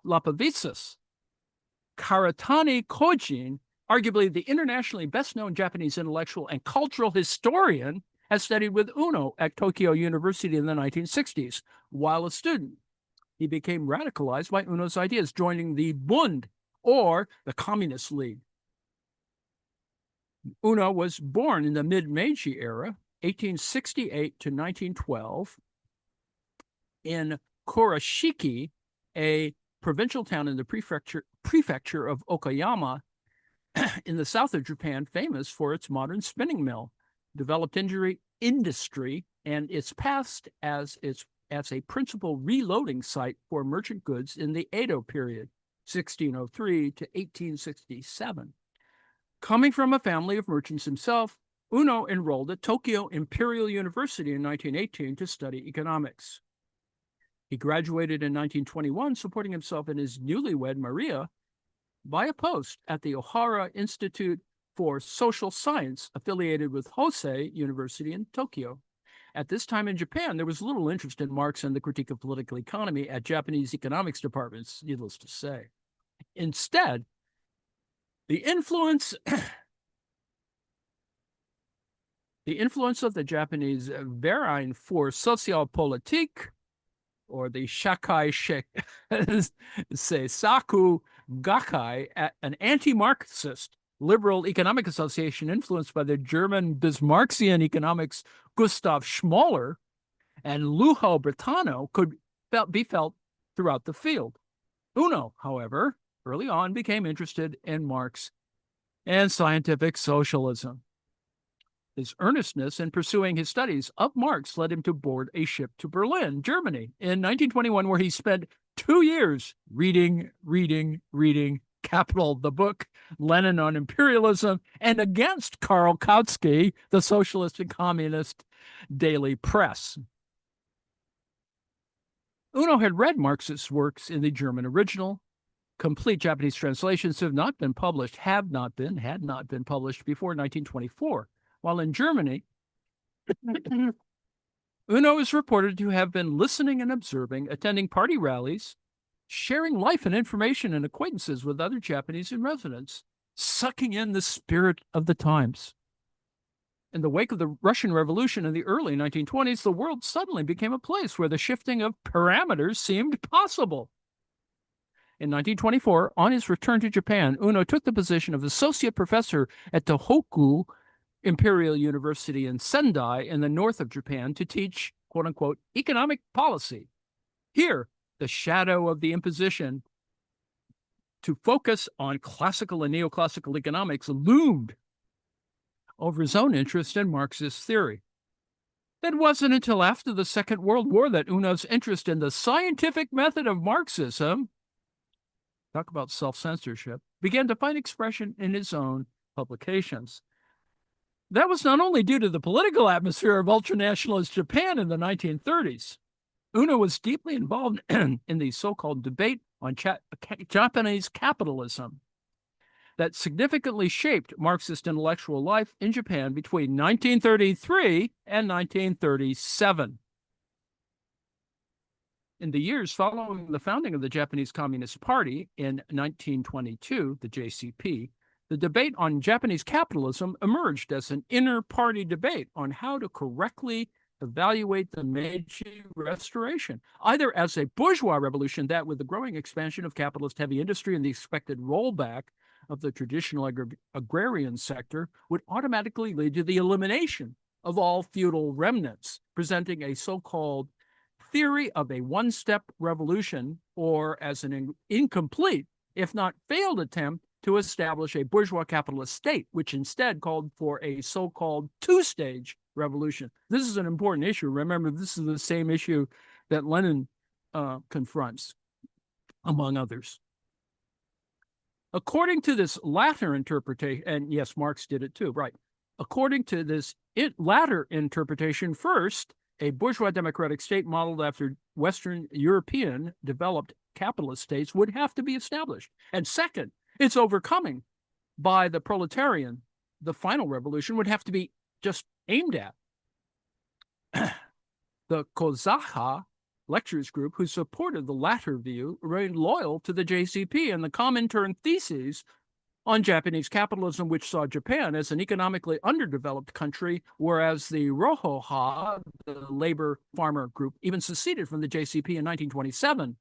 Lapavitsas, Karatani Kojin, Arguably the internationally best-known Japanese intellectual and cultural historian, has studied with Uno at Tokyo University in the 1960s. While a student, he became radicalized by Uno's ideas, joining the Bund, or the Communist League. Uno was born in the mid-Meiji era, 1868 to 1912, in Kurashiki, a provincial town in the prefecture of Okayama in the south of Japan, famous for its modern spinning mill, developed industry, and its past as a principal reloading site for merchant goods in the Edo period, 1603 to 1867. Coming from a family of merchants himself, Uno enrolled at Tokyo Imperial University in 1918 to study economics. He graduated in 1921, supporting himself and his newlywed Maria by a post at the Ohara Institute for Social Science, affiliated with Hosei University in Tokyo. At this time in Japan, there was little interest in Marx and the critique of political economy at Japanese economics departments, needless to say. Instead, the influence of the Japanese Verein für Sozialpolitik, or the Shakai Seisaku Gakai, an anti-Marxist liberal economic association influenced by the German Bismarckian economics Gustav Schmoller and Lujo Bretano, could be felt throughout the field. Uno, however, early on became interested in Marx and scientific socialism. His earnestness in pursuing his studies of Marx led him to board a ship to Berlin, Germany, in 1921, where he spent 2 years reading Capital, the book, Lenin on Imperialism, and against Karl Kautsky, the Socialist and Communist daily press. Uno had read Marx's works in the German original. Complete Japanese translations had not been published before 1924. While in Germany, Uno is reported to have been listening and observing, attending party rallies, sharing life and information and acquaintances with other Japanese in residence, sucking in the spirit of the times. In the wake of the Russian Revolution in the early 1920s, the world suddenly became a place where the shifting of parameters seemed possible. In 1924, on his return to Japan, Uno took the position of associate professor at Tohoku Imperial University in Sendai in the north of Japan to teach, quote-unquote, economic policy. Here, the shadow of the imposition to focus on classical and neoclassical economics loomed over his own interest in Marxist theory. It wasn't until after the Second World War that Uno's interest in the scientific method of Marxism, talk about self-censorship, began to find expression in his own publications. That was not only due to the political atmosphere of ultranationalist Japan in the 1930s. Uno was deeply involved in the so-called debate on Japanese capitalism that significantly shaped Marxist intellectual life in Japan between 1933 and 1937. In the years following the founding of the Japanese Communist Party in 1922, the JCP, the debate on Japanese capitalism emerged as an inter-party debate on how to correctly evaluate the Meiji Restoration, either as a bourgeois revolution that, with the growing expansion of capitalist heavy industry and the expected rollback of the traditional agrarian sector, would automatically lead to the elimination of all feudal remnants, presenting a so-called theory of a one-step revolution, or as an incomplete, if not failed attempt to establish a bourgeois capitalist state, which instead called for a so-called two-stage revolution. This is an important issue. Remember, this is the same issue that Lenin confronts, among others. According to this latter interpretation, and yes, Marx did it too, right? According to this latter interpretation, first, a bourgeois democratic state modeled after Western European developed capitalist states would have to be established. And second, its overcoming by the proletarian, the final revolution, would have to be just aimed at. The Kozaha lectures group, who supported the latter view, remained loyal to the JCP and the Comintern theses on Japanese capitalism, which saw Japan as an economically underdeveloped country, whereas the Rohoha, the labor farmer group, even seceded from the JCP in 1927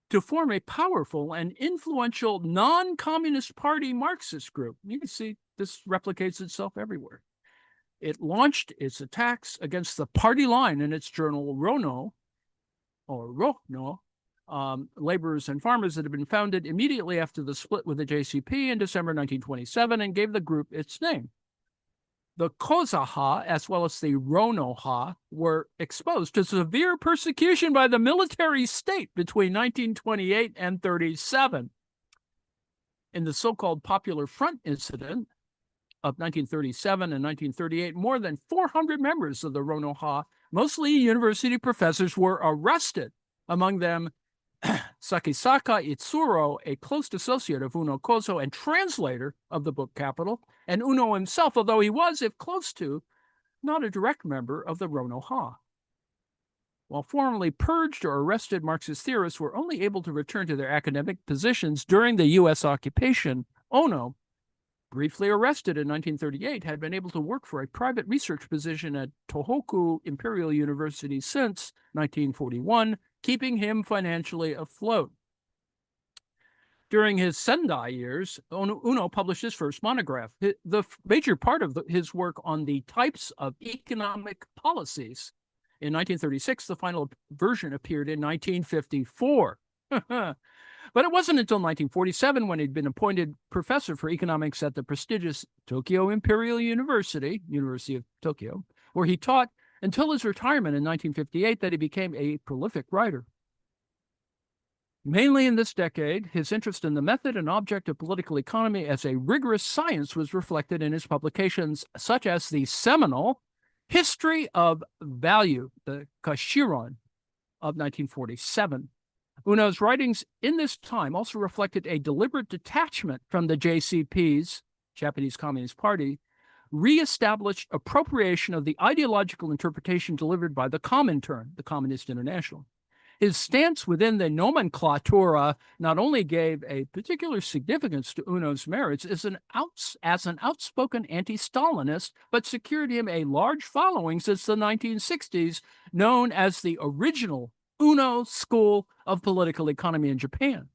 to form a powerful and influential non-communist party Marxist group. You can see this replicates itself everywhere. It launched its attacks against the party line in its journal Rono, laborers and farmers, that had been founded immediately after the split with the JCP in December 1927, and gave the group its name. The Kozaha, as well as the Ronoha, were exposed to severe persecution by the military state between 1928 and 37. In the so-called Popular Front incident of 1937 and 1938, more than 400 members of the Ronoha, mostly university professors, were arrested. Among them, Sakisaka Itsuro, a close associate of Uno Kozo and translator of the book Capital, and Uno himself, although he was, if close to, not a direct member of the Ronoha. While formerly purged or arrested, Marxist theorists were only able to return to their academic positions during the U.S. occupation. Ono, briefly arrested in 1938, had been able to work for a private research position at Tohoku Imperial University since 1941, keeping him financially afloat. During his Sendai years, Uno published his first monograph. The major part of his work on the types of economic policies. In 1936, the final version appeared in 1954. But it wasn't until 1947, when he'd been appointed professor for economics at the prestigious Tokyo Imperial University, University of Tokyo, where he taught until his retirement in 1958, that he became a prolific writer. Mainly in this decade, his interest in the method and object of political economy as a rigorous science was reflected in his publications, such as the seminal History of Value, the Kashiron, of 1947. Uno's writings in this time also reflected a deliberate detachment from the JCP's, Japanese Communist Party, re-established appropriation of the ideological interpretation delivered by the Comintern, the Communist International. His stance within the nomenclatura not only gave a particular significance to Uno's merits as an outspoken anti-Stalinist, but secured him a large following since the 1960s, known as the original Uno School of Political Economy in Japan.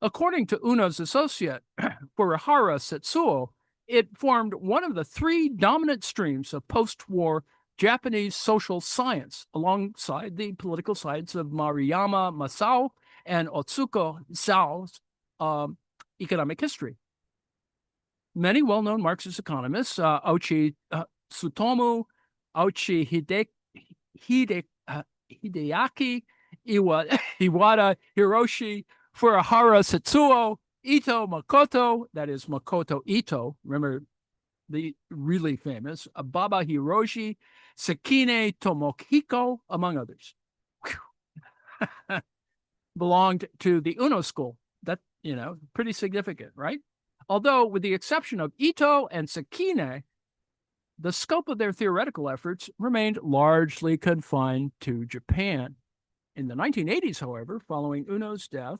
According to Uno's associate, Furuhara Setsuo, it formed one of the three dominant streams of post-war Japanese social science, alongside the political science of Maruyama Masao and Otsuko Zao's economic history. Many well-known Marxist economists, Oichi Tsutomu, Oichi Hideaki, Iwata Hiroshi, Furuhara Setsuo, Ito Makoto, that is Makoto Ito, remember the really famous, Baba Hiroshi, Sakine Tomohiko, among others, belonged to the Uno school. That, pretty significant, right? Although, with the exception of Ito and Sakine, the scope of their theoretical efforts remained largely confined to Japan. In the 1980s, however, following Uno's death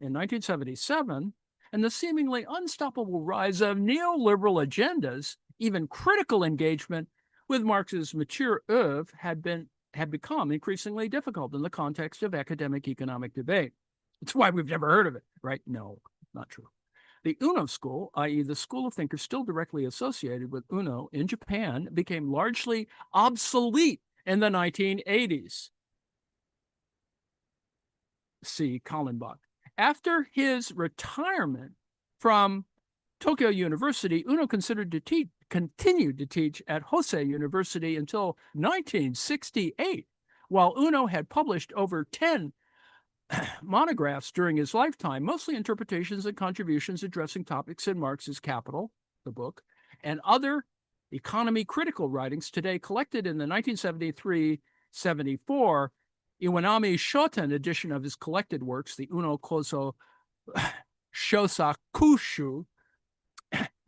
in 1977, and the seemingly unstoppable rise of neoliberal agendas, even critical engagement with Marx's mature oeuvre had become increasingly difficult in the context of academic economic debate. It's why we've never heard of it, right? No, not true. The Uno school, i.e. the school of thinkers still directly associated with Uno in Japan, became largely obsolete in the 1980s. See Kallenbach. After his retirement from Tokyo University, Uno continued to teach at Hosei University until 1968, while Uno had published over 10 monographs during his lifetime, mostly interpretations and contributions addressing topics in Marx's Capital, the book, and other economy-critical writings today collected in the 1973-74 Iwanami Shoten edition of his collected works, the Uno Kozo Shosakushu.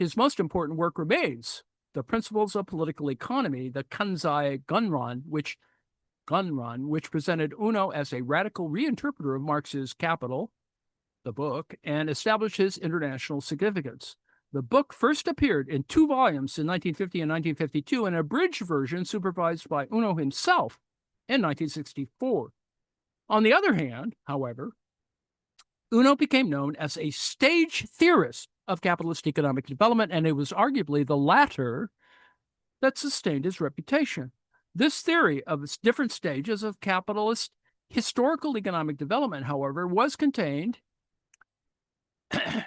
His most important work remains The Principles of Political Economy, the Kanzai Gunran, which presented Uno as a radical reinterpreter of Marx's Capital, the book, and establishes international significance. The book first appeared in 2 volumes in 1950 and 1952, and a abridged version supervised by Uno himself in 1964. On the other hand, however, Uno became known as a stage theorist of capitalist economic development, and it was arguably the latter that sustained his reputation. This theory of its different stages of capitalist historical economic development, however, was contained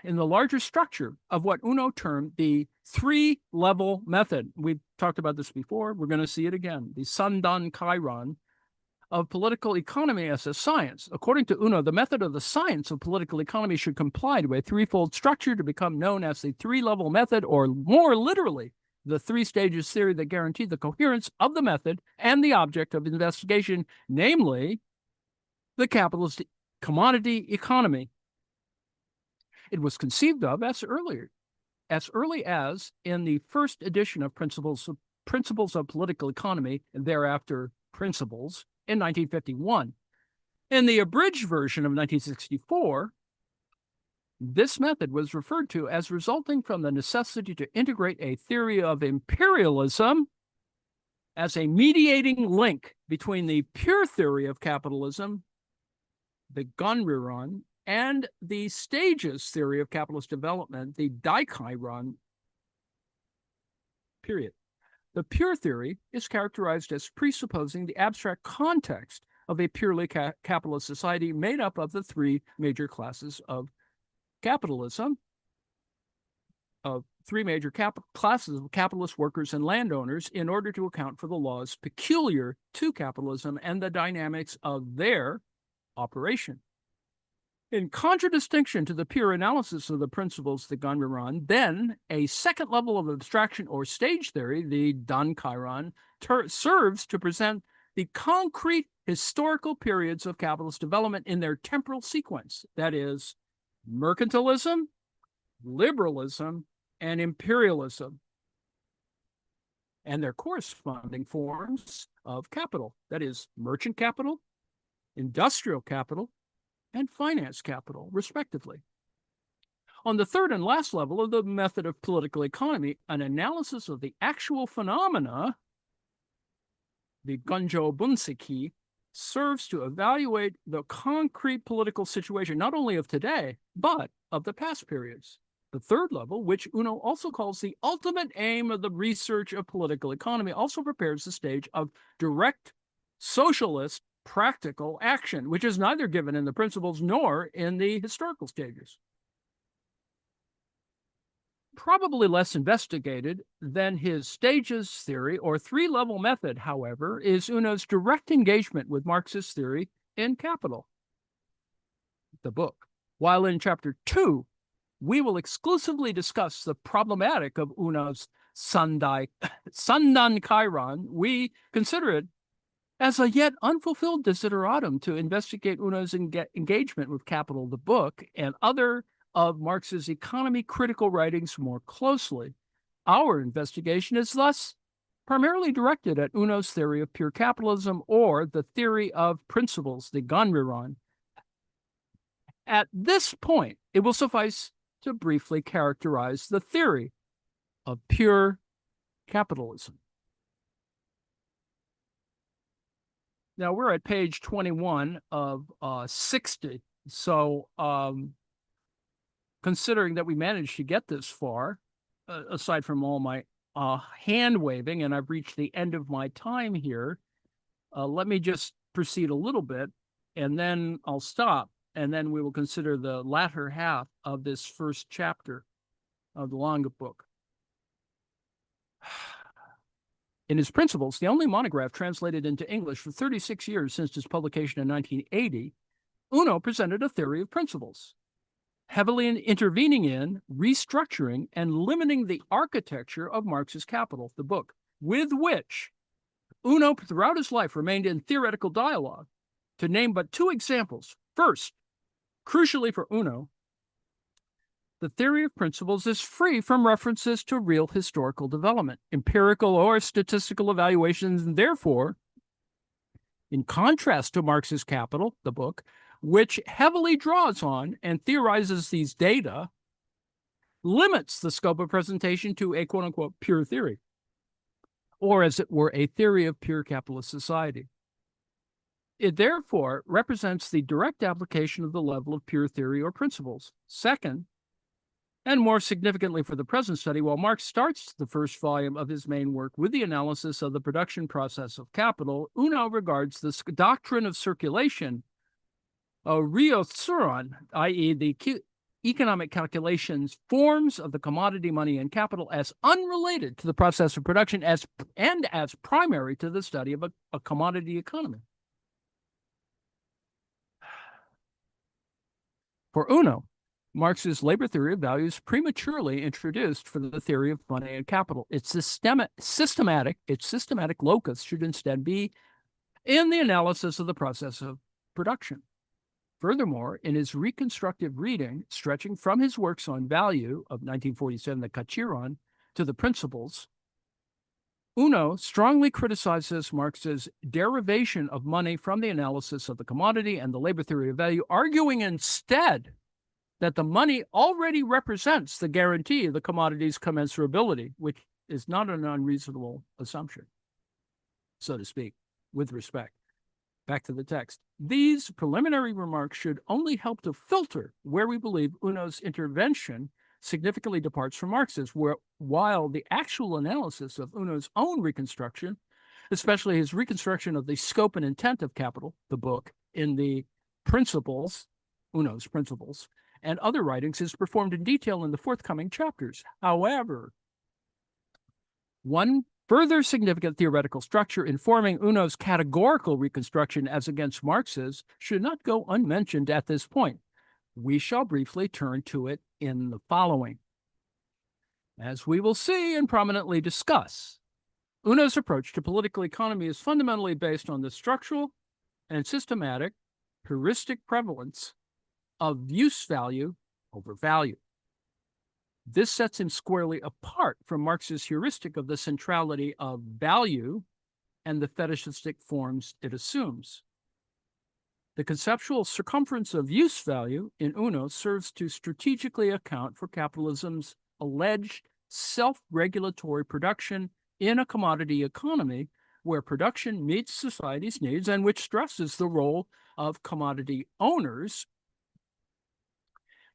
in the larger structure of what Uno termed the 3-level method. We've talked about this before. We're going to see it again. The Sandan Kairon of political economy as a science. According to Uno, the method of the science of political economy should comply to a threefold structure to become known as the 3-level method, or more literally, the 3 stages theory that guaranteed the coherence of the method and the object of investigation, namely the capitalist commodity economy. It was conceived of as early as in the first edition of Principles of Political Economy, and thereafter Principles, in 1951. In the abridged version of 1964, this method was referred to as resulting from the necessity to integrate a theory of imperialism as a mediating link between the pure theory of capitalism, the Gunriron, and the stages theory of capitalist development, the Daichiron, period. The pure theory is characterized as presupposing the abstract context of a purely capitalist society made up of the 3 major classes of capitalism, of 3 major classes of capitalist workers and landowners, in order to account for the laws peculiar to capitalism and the dynamics of their operation. In contradistinction to the pure analysis of the principles, the Gunriron, then a second level of abstraction or stage theory, the Dankairon, serves to present the concrete historical periods of capitalist development in their temporal sequence, that is, mercantilism, liberalism, and imperialism, and their corresponding forms of capital, that is, merchant capital, industrial capital, and finance capital, respectively. On the third and last level of the method of political economy, an analysis of the actual phenomena, the Gunjo Bunseki, serves to evaluate the concrete political situation, not only of today, but of the past periods. The third level, which Uno also calls the ultimate aim of the research of political economy, also prepares the stage of direct socialist practical action, which is neither given in the principles nor in the historical stages. Probably less investigated than his stages theory or 3-level method, however, is Uno's direct engagement with Marxist theory in Capital, the book. While in chapter 2, we will exclusively discuss the problematic of Uno's Sandan Kairon, we consider it as a yet unfulfilled desideratum to investigate Uno's engagement with Capital, the book, and other of Marx's economy-critical writings more closely. Our investigation is thus primarily directed at Uno's theory of pure capitalism, or the theory of principles, the Gunriron. At this point, it will suffice to briefly characterize the theory of pure capitalism. Now, we're at page 21 of 60. So considering that we managed to get this far, aside from all my hand waving, and I've reached the end of my time here, let me just proceed a little bit, and then I'll stop, and then we will consider the latter half of this first chapter of the Longa book. In his Principles, the only monograph translated into English for 36 years since its publication in 1980, Uno presented a theory of principles, heavily intervening in, restructuring, and limiting the architecture of Marx's Capital, the book, with which Uno throughout his life remained in theoretical dialogue. To name but 2 examples, first, crucially for Uno, the theory of principles is free from references to real historical development, empirical or statistical evaluations, and therefore, in contrast to Marx's Capital, the book, which heavily draws on and theorizes these data, limits the scope of presentation to a quote-unquote pure theory, or as it were, a theory of pure capitalist society. It therefore represents the direct application of the level of pure theory or principles. Second, and more significantly for the present study, while Marx starts the first volume of his main work with the analysis of the production process of capital, Uno regards the doctrine of circulation, reinserted, i.e. the economic calculations, forms of the commodity, money, and capital as unrelated to the process of production as primary to the study of a commodity economy. For Uno, Marx's labor theory of value is prematurely introduced for the theory of money and capital. Its systematic locus should instead be in the analysis of the process of production. Furthermore, in his reconstructive reading, stretching from his works on value of 1947, the Kachiron, to the principles, Uno strongly criticizes Marx's derivation of money from the analysis of the commodity and the labor theory of value, arguing instead that the money already represents the guarantee of the commodity's commensurability, which is not an unreasonable assumption, so to speak, with respect. Back to the text. These preliminary remarks should only help to filter where we believe Uno's intervention significantly departs from Marx's, while the actual analysis of Uno's own reconstruction, especially his reconstruction of the scope and intent of capital, the book, in the principles, Uno's principles, and other writings is performed in detail in the forthcoming chapters. However, one further significant theoretical structure informing Uno's categorical reconstruction as against Marx's should not go unmentioned at this point. We shall briefly turn to it in the following. As we will see and prominently discuss, Uno's approach to political economy is fundamentally based on the structural and systematic heuristic prevalence of use value over value. This sets him squarely apart from Marx's heuristic of the centrality of value and the fetishistic forms it assumes. The conceptual circumference of use value in Uno serves to strategically account for capitalism's alleged self-regulatory production in a commodity economy where production meets society's needs and which stresses the role of commodity owners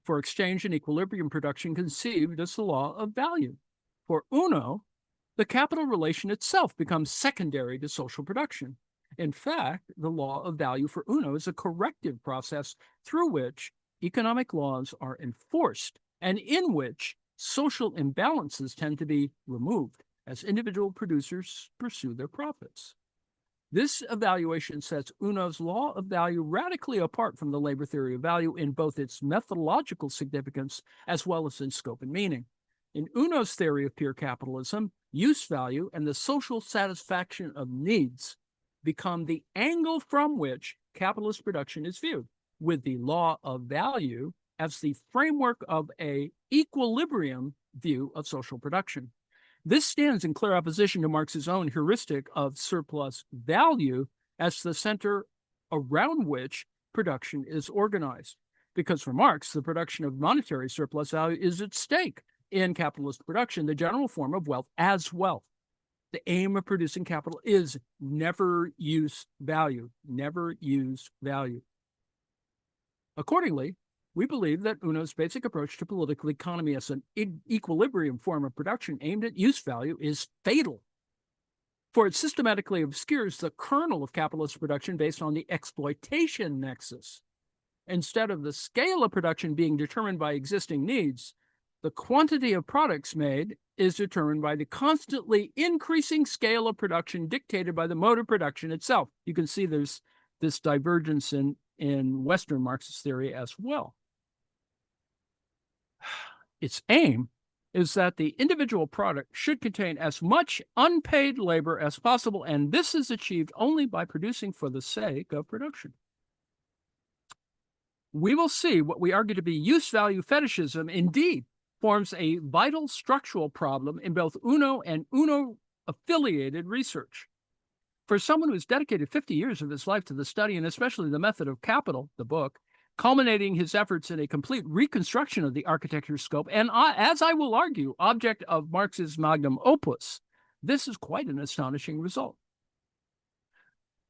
for exchange and equilibrium production conceived as the law of value. For Uno, the capital relation itself becomes secondary to social production. In fact, the law of value for Uno is a corrective process through which economic laws are enforced and in which social imbalances tend to be removed as individual producers pursue their profits. This evaluation sets Uno's law of value radically apart from the labor theory of value in both its methodological significance as well as in scope and meaning. In Uno's theory of pure capitalism, use value and the social satisfaction of needs become the angle from which capitalist production is viewed, with the law of value as the framework of an equilibrium view of social production. This stands in clear opposition to Marx's own heuristic of surplus value as the center around which production is organized. Because for Marx, the production of monetary surplus value is at stake in capitalist production, the general form of wealth as wealth. The aim of producing capital is never use value, never use value. Accordingly, we believe that Uno's basic approach to political economy as an equilibrium form of production aimed at use value is fatal, for it systematically obscures the kernel of capitalist production based on the exploitation nexus. Instead of the scale of production being determined by existing needs, the quantity of products made is determined by the constantly increasing scale of production dictated by the mode of production itself. You can see there's this divergence in Western Marxist theory as well. Its aim is that the individual product should contain as much unpaid labor as possible, and this is achieved only by producing for the sake of production. We will see what we argue to be use value fetishism indeed forms a vital structural problem in both Uno and Uno-affiliated research. For someone who's dedicated 50 years of his life to the study and especially the method of capital, the book, culminating his efforts in a complete reconstruction of the architecture scope, and as I will argue, object of Marx's magnum opus, this is quite an astonishing result.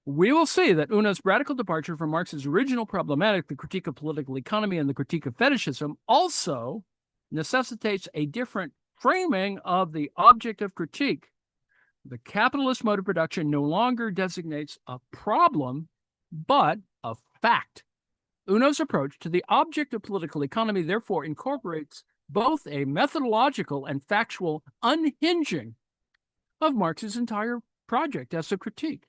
We will see that Unow's radical departure from Marx's original problematic, the critique of political economy and the critique of fetishism, also necessitates a different framing of the object of critique. The capitalist mode of production no longer designates a problem, but a fact. Unow's approach to the object of political economy therefore incorporates both a methodological and factual unhinging of Marx's entire project as a critique.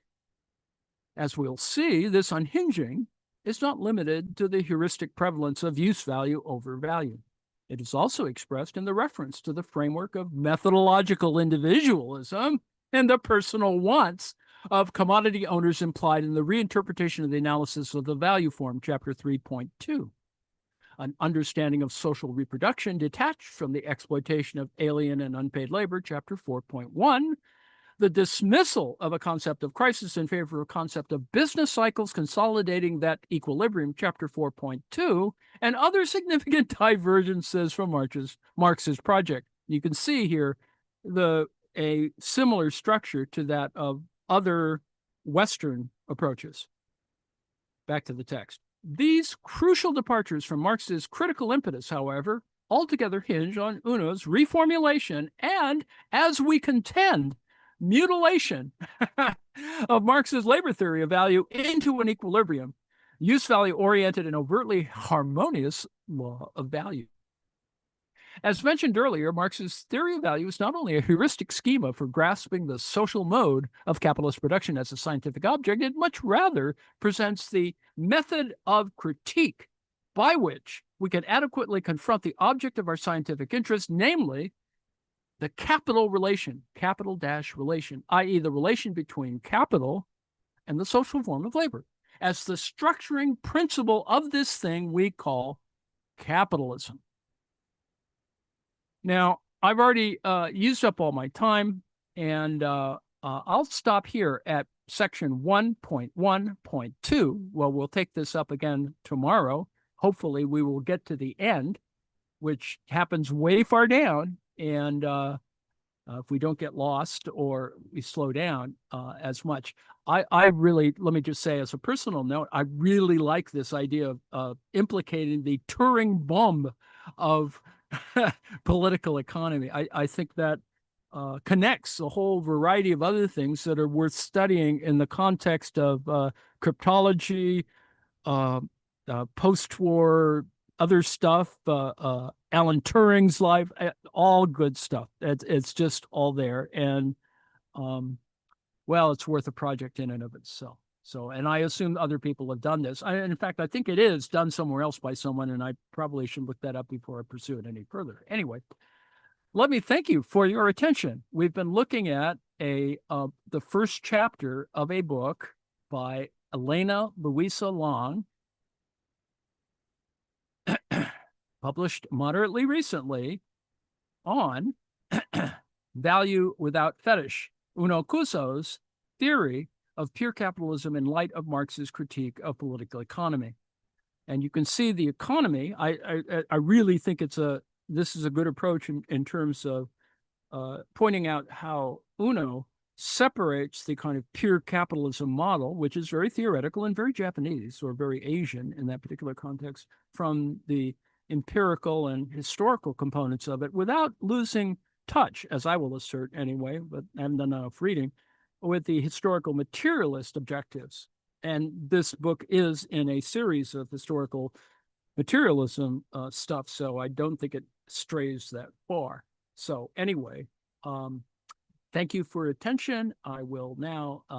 As we'll see, this unhinging is not limited to the heuristic prevalence of use value over value. It is also expressed in the reference to the framework of methodological individualism and the personal wants of commodity owners implied in the reinterpretation of the analysis of the value form, chapter 3.2. An understanding of social reproduction detached from the exploitation of alien and unpaid labor, chapter 4.1. The dismissal of a concept of crisis in favor of a concept of business cycles consolidating that equilibrium, chapter 4.2, and other significant divergences from Marx's project. You can see here a similar structure to that of other Western approaches. Back to the text. These crucial departures from Marx's critical impetus, however, altogether hinge on Unow's reformulation and, as we contend, mutilation of Marx's labor theory of value into an equilibrium, use value oriented and overtly harmonious law of value. As mentioned earlier, Marx's theory of value is not only a heuristic schema for grasping the social mode of capitalist production as a scientific object, it much rather presents the method of critique by which we can adequately confront the object of our scientific interest, namely the capital relation, capital-relation, i.e. the relation between capital and the social form of labor, as the structuring principle of this thing we call capitalism. Now, I've already used up all my time, and I'll stop here at section 1.1.2. Well, we'll take this up again tomorrow. Hopefully, we will get to the end, which happens way far down, and if we don't get lost or we slow down as much. I really, let me just say as a personal note, I really like this idea of implicating the Turing bomb of political economy. I think that connects a whole variety of other things that are worth studying in the context of cryptology, post-war other stuff, Alan Turing's life, all good stuff. It's just all there. And, well, it's worth a project in and of itself. So, and I assume other people have done this. In fact, I think it is done somewhere else by someone, and I probably should look that up before I pursue it any further. Anyway, let me thank you for your attention. We've been looking at the first chapter of a book by Elena Louisa Long, published moderately recently, on Value Without Fetish, Uno Kuso's theory of pure capitalism in light of Marx's critique of political economy. And you can see the economy. I really think this is a good approach in terms of pointing out how Uno separates the kind of pure capitalism model, which is very theoretical and very Japanese or very Asian in that particular context, from the empirical and historical components of it without losing touch, as I will assert anyway, but I haven't done enough reading, with the historical materialist objectives. And this book is in a series of historical materialism stuff, so I don't think it strays that far. So anyway, thank you for attention. I will now